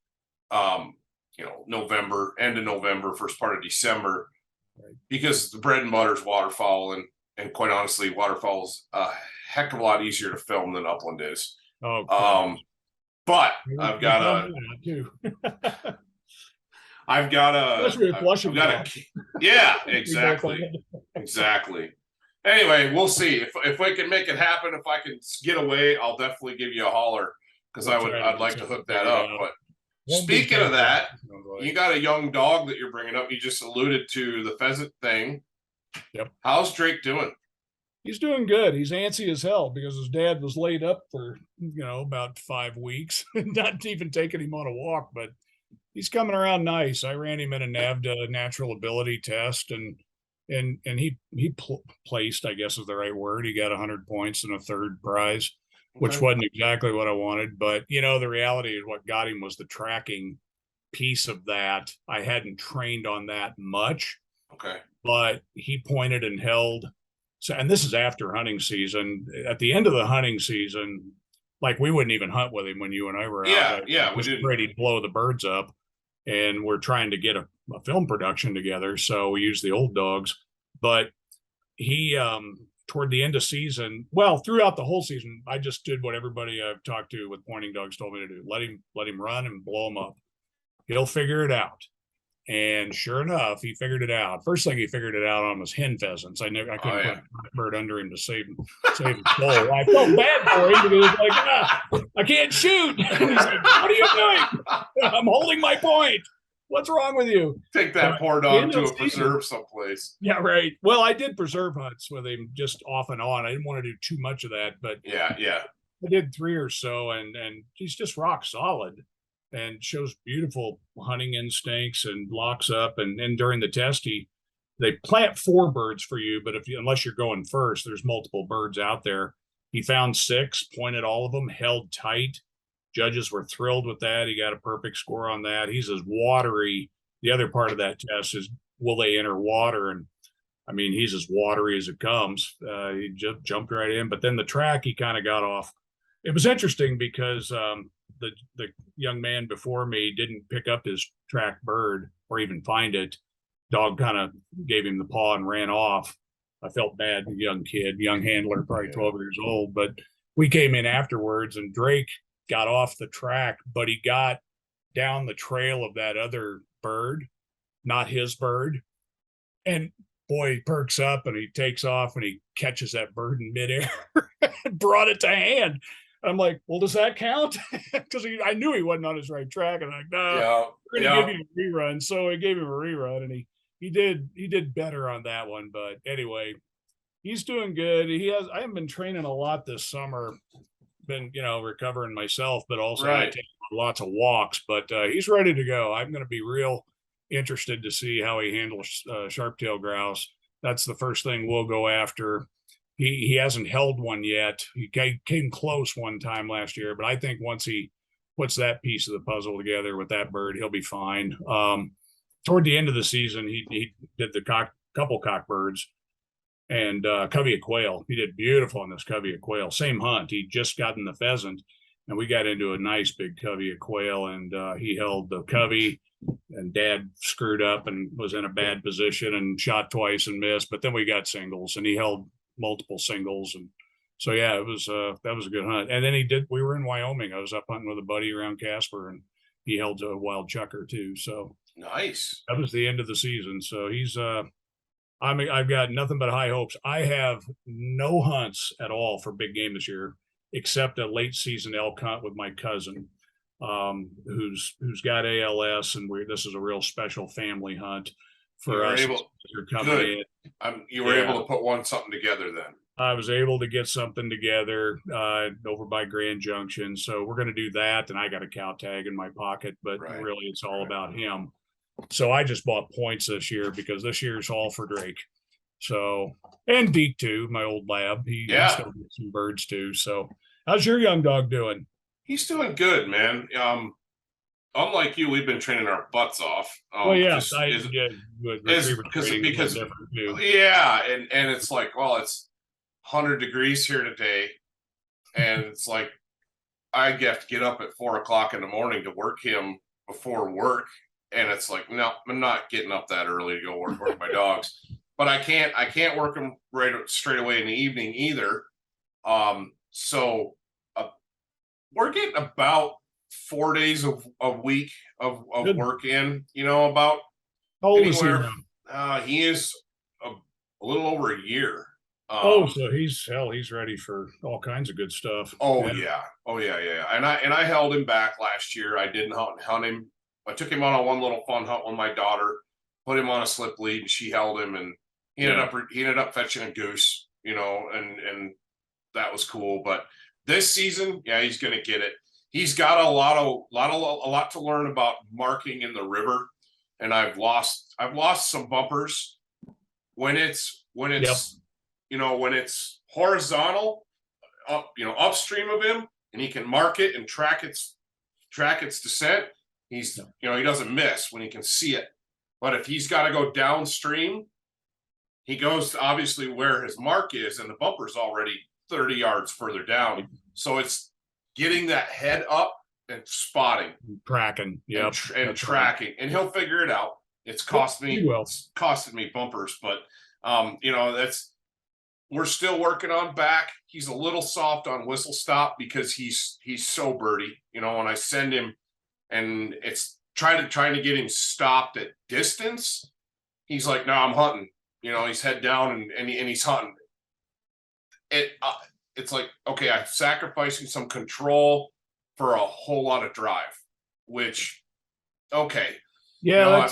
November, end of November, first part of December, right? Because the bread and butter is waterfowl, and quite honestly, waterfowl's a heck of a lot easier to film than upland is. Oh, but I've got yeah, exactly. Anyway, we'll see if we can make it happen. If I can get away, I'll definitely give you a holler because I'd like to hook that up. But speaking of that, you got a young dog that you're bringing up. You just alluded to the pheasant thing. Yep. How's Drake doing? He's doing good. He's antsy as hell because his dad was laid up for, about 5 weeks, not even taking him on a walk, but he's coming around nice. I ran him in a NAVDA natural ability test and he placed, I guess is the right word. He got 100 points and a third prize, which wasn't exactly what I wanted. But, the reality is what got him was the tracking piece of that. I hadn't trained on that much. Okay. But he pointed and held. So, and this is after hunting season. At the end of the hunting season, like we wouldn't even hunt with him when you and I were out. Yeah, we didn't. Ready to blow the birds up. And we're trying to get a film production together. So we use the old dogs. But he, toward the end of season, throughout the whole season, I just did what everybody I've talked to with pointing dogs told me to do. Let him run and blow him up. He'll figure it out. And sure enough, he figured it out. First thing he figured it out on was hen pheasants. I couldn't put a bird under him to save his soul. I felt bad for him because he was like, I can't shoot. And he's like, what are you doing? I'm holding my point. What's wrong with you? Take that poor dog to a preserve someplace. Yeah, right. Well, I did preserve hunts with him just off and on. I didn't want to do too much of that, but yeah. I did 3 or so, and he's just rock solid. And shows beautiful hunting instincts and locks up. And during the test, they plant 4 birds for you, but unless you're going first, there's multiple birds out there. He found 6, pointed all of them, held tight. Judges were thrilled with that. He got a perfect score on that. He's as watery. The other part of that test is, will they enter water? And I mean, he's as watery as it comes. He just jumped right in. But then the track, he kind of got off. It was interesting because the young man before me didn't pick up his tracked bird or even find it. Dog kind of gave him the paw and ran off. I felt bad, young handler, probably 12 years old. But we came in afterwards and Drake got off the track, but he got down the trail of that other bird, not his bird. And boy, he perks up and he takes off and he catches that bird in midair and brought it to hand. I'm like, well, does that count? Because I knew he wasn't on his right track. And I'm like, no, we're going to give you a rerun. So I gave him a rerun, and he did better on that one. But anyway, he's doing good. I haven't been training a lot this summer, been, recovering myself, but also I take lots of walks, but he's ready to go. I'm going to be real interested to see how he handles sharp-tailed grouse. That's the first thing we'll go after. He hasn't held one yet. He came close one time last year, but I think once he puts that piece of the puzzle together with that bird, he'll be fine. Toward the end of the season, he did the couple cockbirds and covey of quail. He did beautiful on this covey of quail. Same hunt. He'd just gotten the pheasant, and we got into a nice big covey of quail, and he held the covey, and Dad screwed up and was in a bad position and shot twice and missed. But then we got singles, and he held multiple singles, and so yeah, it was that was a good hunt. And then we were in Wyoming. I was up hunting with a buddy around Casper, and he held a wild chucker too. So nice. That was the end of the season. So he's I've got nothing but high hopes. I have no hunts at all for big game this year, except a late season elk hunt with my cousin, who's got ALS, and this is a real special family hunt for us. Good. You were able to put something together then. I was able to get something together over by Grand Junction. So we're going to do that, and I got a cow tag in my pocket, but really it's all about him. So I just bought points this year because this year's all for Drake. So, and Deke too, my old lab. He still gets some birds too. So how's your young dog doing? He's doing good, man. Unlike you, we've been training our butts off. Because and it's like, well, it's 100 degrees here today, and it's like I have to get up at 4:00 in the morning to work him before work, and it's like, no, I'm not getting up that early to go work my dogs. But I can't work them straight away in the evening either. So we're getting about 4 days a week of work in, about. How old is he now? He is a little over a year. So he's ready for all kinds of good stuff. Yeah. And I held him back last year. I didn't hunt him. I took him on a one little fun hunt with my daughter, put him on a slip lead, and she held him, and he ended up fetching a goose, and that was cool. But this season, he's going to get it. He's got a lot to learn about marking in the river, and I've lost some bumpers when it's when it's horizontal upstream of him, and he can mark it and track its descent. He doesn't miss when he can see it. But if he's got to go downstream, he goes to obviously where his mark is, and the bumper's already 30 yards further down. So it's getting that head up and spotting, tracking, and tracking, and he'll figure it out. It's costed me bumpers, but we're still working on back. He's a little soft on whistle stop because he's so birdie. When I send him, and it's trying to get him stopped at distance, he's like, no, I'm hunting. He's head down and he's hunting. It's like, okay, I'm sacrificing some control for a whole lot of drive, which, okay. Yeah,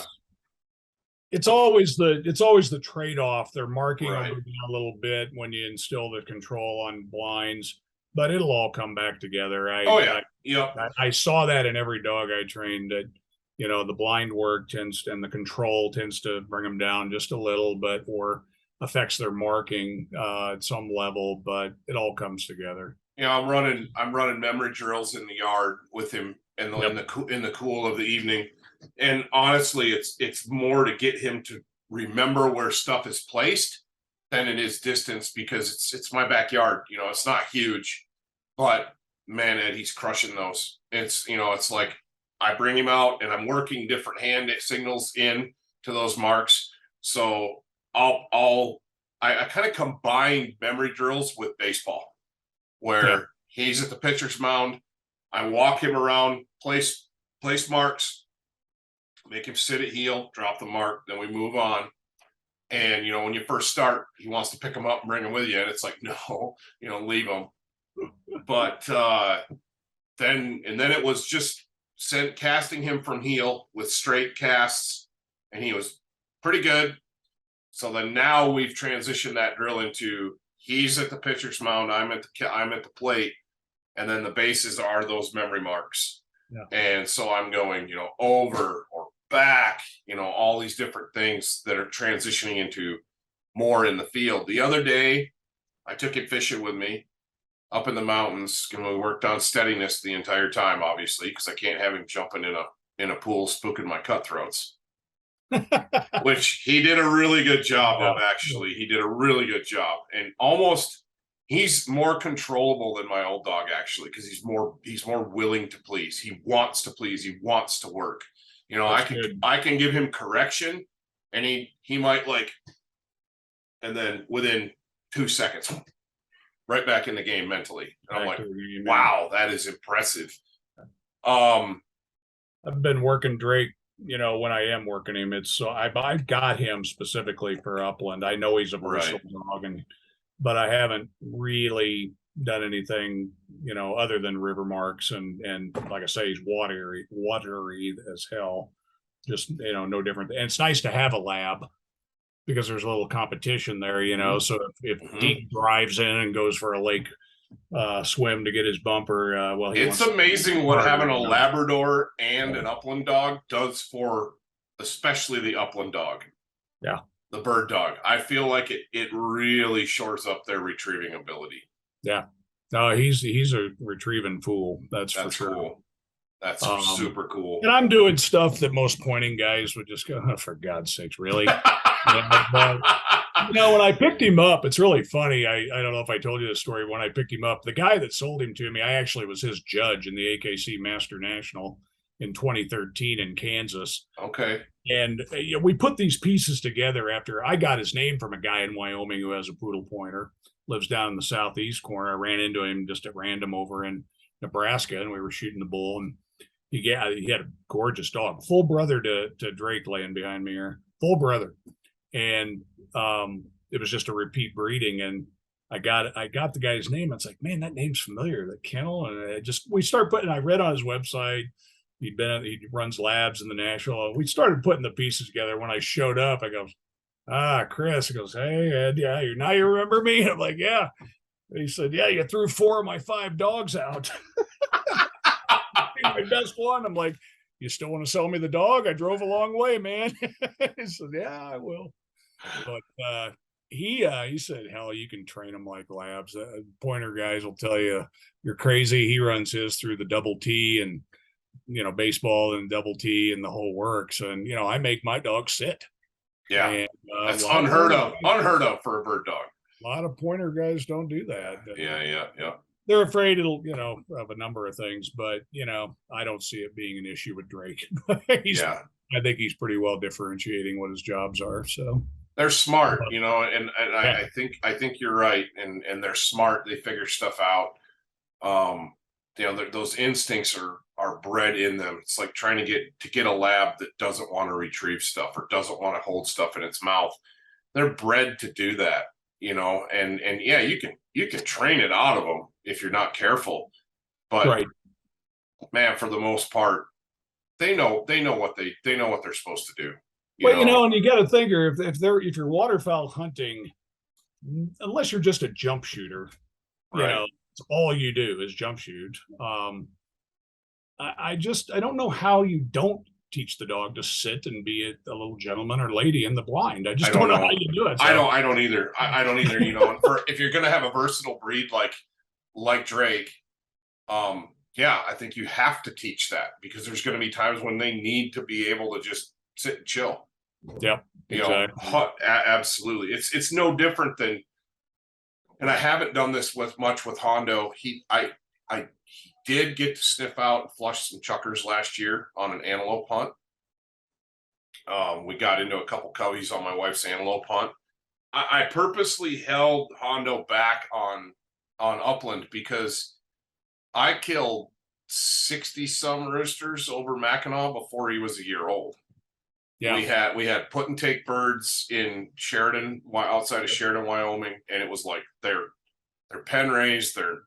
it's always the trade-off. They're marking a little bit when you instill the control on blinds, but it'll all come back together. I saw that in every dog I trained, that the blind work and the control tends to bring them down just a little bit, or affects their marking at some level, but it all comes together. I'm running memory drills in the yard with him in the cool of the evening, and honestly, it's more to get him to remember where stuff is placed than it is distance, because it's my backyard. It's not huge, but man, Ed, he's crushing those. It's like I bring him out and I'm working different hand signals in to those marks. So I kind of combine memory drills with baseball, where he's at the pitcher's mound. I walk him around, place marks, make him sit at heel, drop the mark, then we move on. And, when you first start, he wants to pick them up and bring them with you. And it's like, no, leave them. But then it was just casting him from heel with straight casts, and he was pretty good. So then now we've transitioned that drill into he's at the pitcher's mound, I'm at the plate, and then the bases are those memory marks. Yeah. And so I'm going, over or back, all these different things that are transitioning into more in the field. The other day, I took him fishing with me up in the mountains, and we worked on steadiness the entire time, obviously, because I can't have him jumping in a pool spooking my cutthroats. Which he did a really good job of, actually. He did a really good job. And he's more controllable than my old dog, actually, because he's more willing to please. He wants to please. He wants to work. I can give him correction, and he might and then within 2 seconds, right back in the game mentally. And I'm like, wow, that is impressive. I've been working Drake, when I am working him, I got him specifically for upland. I know he's a versatile dog, but I haven't really done anything, other than river marks and like I say, he's watery as hell. Just, no different. And it's nice to have a lab because there's a little competition there, so if Deke drives in and goes for a lake swim to get his bumper, it's amazing what having a Labrador and an upland dog does for especially the upland dog. Yeah. The bird dog. I feel like it really shores up their retrieving ability. Yeah. No, he's a retrieving fool. That's for sure. Cool. That's super cool. And I'm doing stuff that most pointing guys would just go, oh, for God's sakes, really? But, when I picked him up, it's really funny. I don't know if I told you this story. When I picked him up, the guy that sold him to me, I actually was his judge in the AKC Master National in 2013 in Kansas. Okay. And we put these pieces together after I got his name from a guy in Wyoming who has a poodle pointer, lives down in the southeast corner. I ran into him just at random over in Nebraska, and we were shooting the bull, and he had a gorgeous dog, full brother to Drake laying behind me here, full brother. And it was just a repeat breeding, and I got the guy's name. It's like, man, that name's familiar, the kennel. And I read on his website, he runs labs in the national. We started putting the pieces together. When I showed up, I go, Chris. He goes, hey, Ed, yeah, now you remember me? I'm like, yeah. He said, yeah, you threw 4 of my 5 dogs out. My best one. I'm like, you still want to sell me the dog? I drove a long way, man. He said, yeah, I will. But he said, hell, you can train them like labs. Pointer guys will tell you you're crazy. He runs his through the double T and baseball and double T and the whole works. And I make my dog sit. Yeah, and, that's unheard of for a bird dog. A lot of pointer guys don't do that. Yeah. They're afraid it'll, of a number of things, but I don't see it being an issue with Drake. I think he's pretty well differentiating what his jobs are. So they're smart, and I think you're right, and they're smart. They figure stuff out. Those instincts are bred in them. It's like trying to get a lab that doesn't want to retrieve stuff or doesn't want to hold stuff in its mouth. They're bred to do that, and yeah, you can train it out of them if you're not careful, but man, for the most part, they know what they're supposed to do. And you got to figure if you're waterfowl hunting, unless you're just a jump shooter, it's all you do is jump shoot. I don't know how you don't teach the dog to sit and be a little gentleman or lady in the blind. I just don't know how you do it. So. I don't either. I don't either. If you're going to have a versatile breed like Drake, I think you have to teach that, because there's going to be times when they need to be able to just sit and chill. Yep. Exactly. Absolutely. It's no different than, and I haven't done this much with Hondo. He did get to sniff out and flush some chuckers last year on an antelope hunt. We got into a couple coveys on my wife's antelope hunt. I purposely held Hondo back on upland because I killed 60 some roosters over Mackinac before he was a year old. Yeah. We had put and take birds in Sheridan, outside of Sheridan, Wyoming, and it was like they're pen raised. They're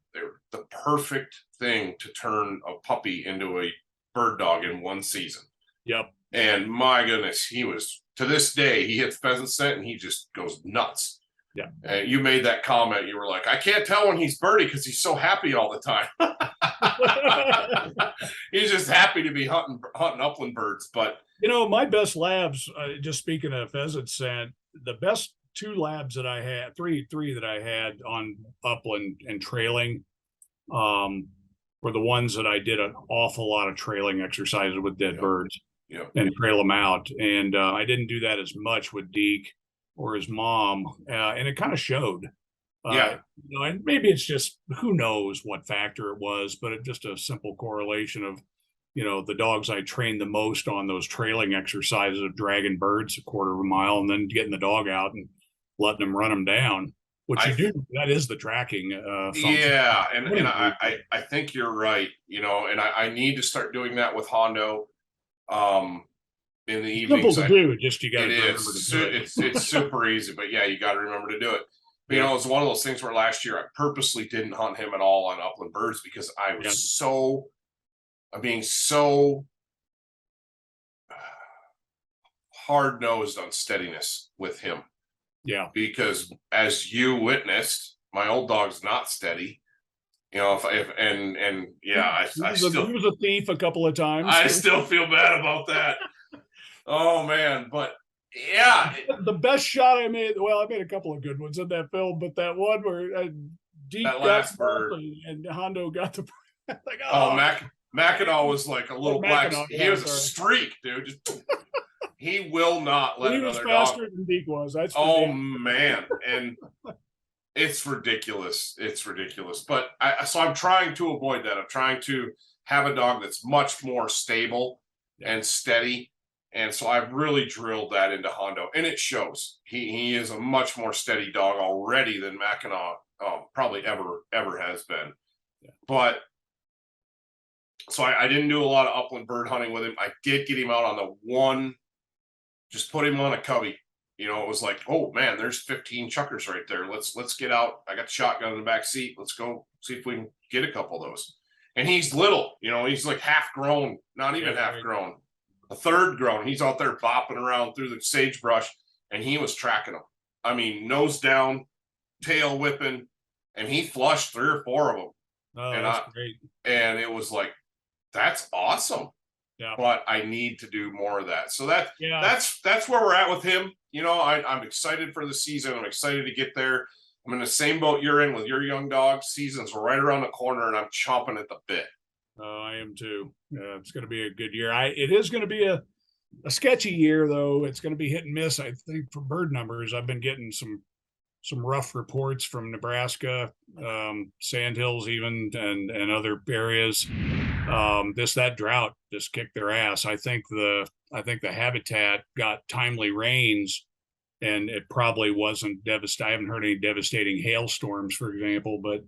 the perfect thing to turn a puppy into a bird dog in one season. Yep. And my goodness, he was, to this day, he hits pheasant scent and he just goes nuts. Yeah. And you made that comment. You were like, I can't tell when he's birdie because he's so happy all the time. He's just happy to be hunting upland birds. But my best labs, just speaking of pheasant scent, the best 2 labs that I had, three that I had on upland and trailing, were the ones that I did an awful lot of trailing exercises with dead birds and trail them out. And I didn't do that as much with Deke or his mom, and it kind of showed. And maybe it's just, who knows what factor it was, but it's just a simple correlation of, the dogs I trained the most on those trailing exercises of dragging birds a quarter of a mile and then getting the dog out and letting them run them down. Which you do, that is the tracking function. Yeah, and I think you're right, and I need to start doing that with Hondo in the evenings. Simple to do, just you got to remember to do it. It's super easy, but yeah, you got to remember to do it. But, it was one of those things where last year I purposely didn't hunt him at all on upland birds because I was I'm being so hard-nosed on steadiness with him. Yeah. Because as you witnessed, my old dog's not steady. He was a thief a couple of times. I still feel bad about that. Oh man, but yeah, the best shot I made. Well, I made a couple of good ones in that film, but that one where Deke got the bird and Hondo got the bird. Like, Mackinac was like a little black. He was a streak, dude. He will not let another dog. He was faster than Deke was. That's man, and it's ridiculous. It's ridiculous. But so I'm trying to avoid that. I'm trying to have a dog that's much more stable and steady. And so I've really drilled that into Hondo, and it shows. He is a much more steady dog already than Mackinac probably ever has been. Yeah. But so I didn't do a lot of upland bird hunting with him. I did get him out on the one, just put him on a cubby. It was like, oh man, there's 15 chuckers right there. Let's get out. I got the shotgun in the back seat. Let's go see if we can get a couple of those. And he's little, he's like half grown, not even half grown. A third grown. He's out there bopping around through the sagebrush, and he was tracking them. I mean, nose down, tail whipping, and he flushed 3 or 4 of them. Oh, that's great. And it was like, that's awesome. Yeah. But I need to do more of that. So that's where we're at with him. I'm excited for the season. I'm excited to get there. I'm in the same boat you're in with your young dog. Season's right around the corner, and I'm chomping at the bit. I am too. It's going to be a good year. It is going to be a sketchy year, though. It's going to be hit and miss, I think, for bird numbers. I've been getting some rough reports from Nebraska, Sandhills even, and other areas. That drought just kicked their ass. I think the habitat got timely rains, and it probably wasn't devastating. I haven't heard any devastating hailstorms, for example, but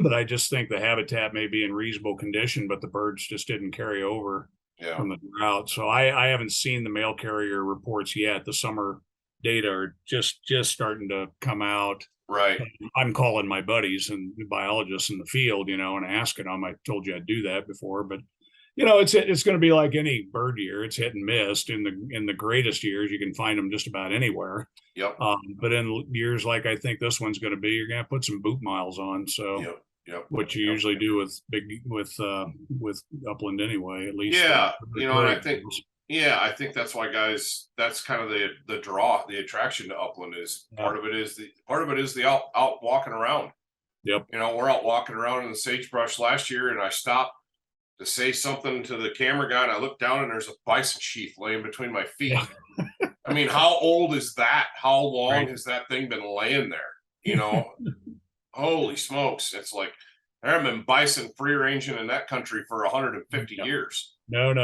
but I just think the habitat may be in reasonable condition, but the birds just didn't carry over from the drought. So I haven't seen the mail carrier reports yet. The summer data are just starting to come out. Right. I'm calling my buddies and biologists in the field, and asking them. I told you I'd do that before, but it's going to be like any bird year. It's hit and miss. In the greatest years, you can find them just about anywhere. Yep. But in years like I think this one's going to be, you're going to put some boot miles on. So what you usually do with upland anyway, at least. Yeah. And I think that's why guys, that's kind of the draw, the attraction to upland is part of it is the out walking around. Yep. We're out walking around in the sagebrush last year, and I stopped to say something to the camera guy, and I looked down and there's a bison sheath laying between my feet. I mean, how old is that? How long has that thing been laying there? Holy smokes. It's like, there have been bison free ranging in that country for 150 years. No.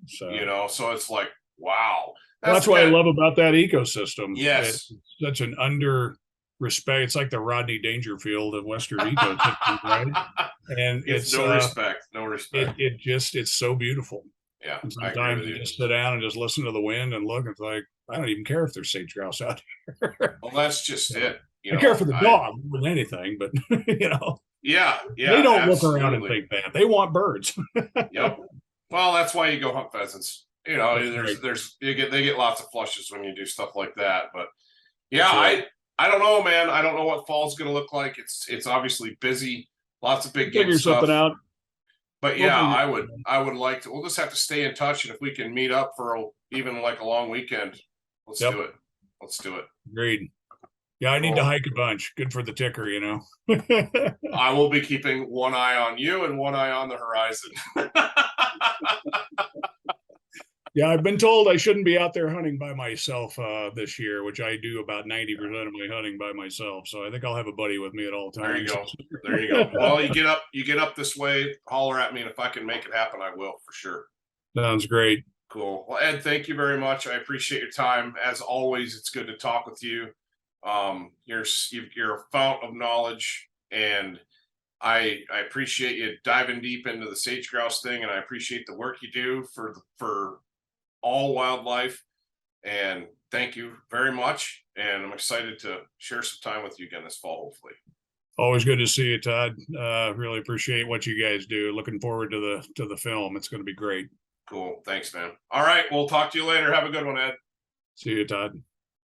So, so it's like, wow. That's what I love about that ecosystem. Yes. It's such an under respect. It's like the Rodney Dangerfield of Western ecosystem, right? And it's no respect. It's so beautiful. Yeah. And I agree sometimes with you you. just sit down and just listen to the wind and look. It's like, I don't even care if there's sage grouse out here. Well, that's just it. I care for the dog more than anything, but Yeah, they don't look around and absolutely. think that. They want birds. Yep. Well, that's why you go hunt pheasants. That's They get lots of flushes when you do stuff like that. But yeah, That's right. I don't know, man. I don't know what fall's gonna look like. It's obviously busy, lots of big game Figure stuff. something out. But We'll yeah, figure I would like to. We'll just have to stay in touch, and if we can meet up for even like a long weekend, let's Yep. do it. Let's do it. Agreed. Yeah, I need to Cool. hike a bunch. Good for the ticker, I will be keeping one eye on you and one eye on the horizon. Yeah, I've been told I shouldn't be out there hunting by myself this year, which I do about 90% of my hunting by myself. So I think I'll have a buddy with me at all times. There you go. There you go. Well, you get up this way, holler at me, and if I can make it happen, I will for sure. Sounds great. Cool. Well, Ed, thank you very much. I appreciate your time. As always, it's good to talk with you. You're a fount of knowledge, and I appreciate you diving deep into the sage grouse thing, and I appreciate the work you do for all wildlife. And thank you very much. And I'm excited to share some time with you again this fall, hopefully. Always good to see you, Todd. Really appreciate what you guys do. Looking forward to the film. It's going to be great. Cool. Thanks, man. All right. We'll talk to you later. Have a good one, Ed. See you, Todd.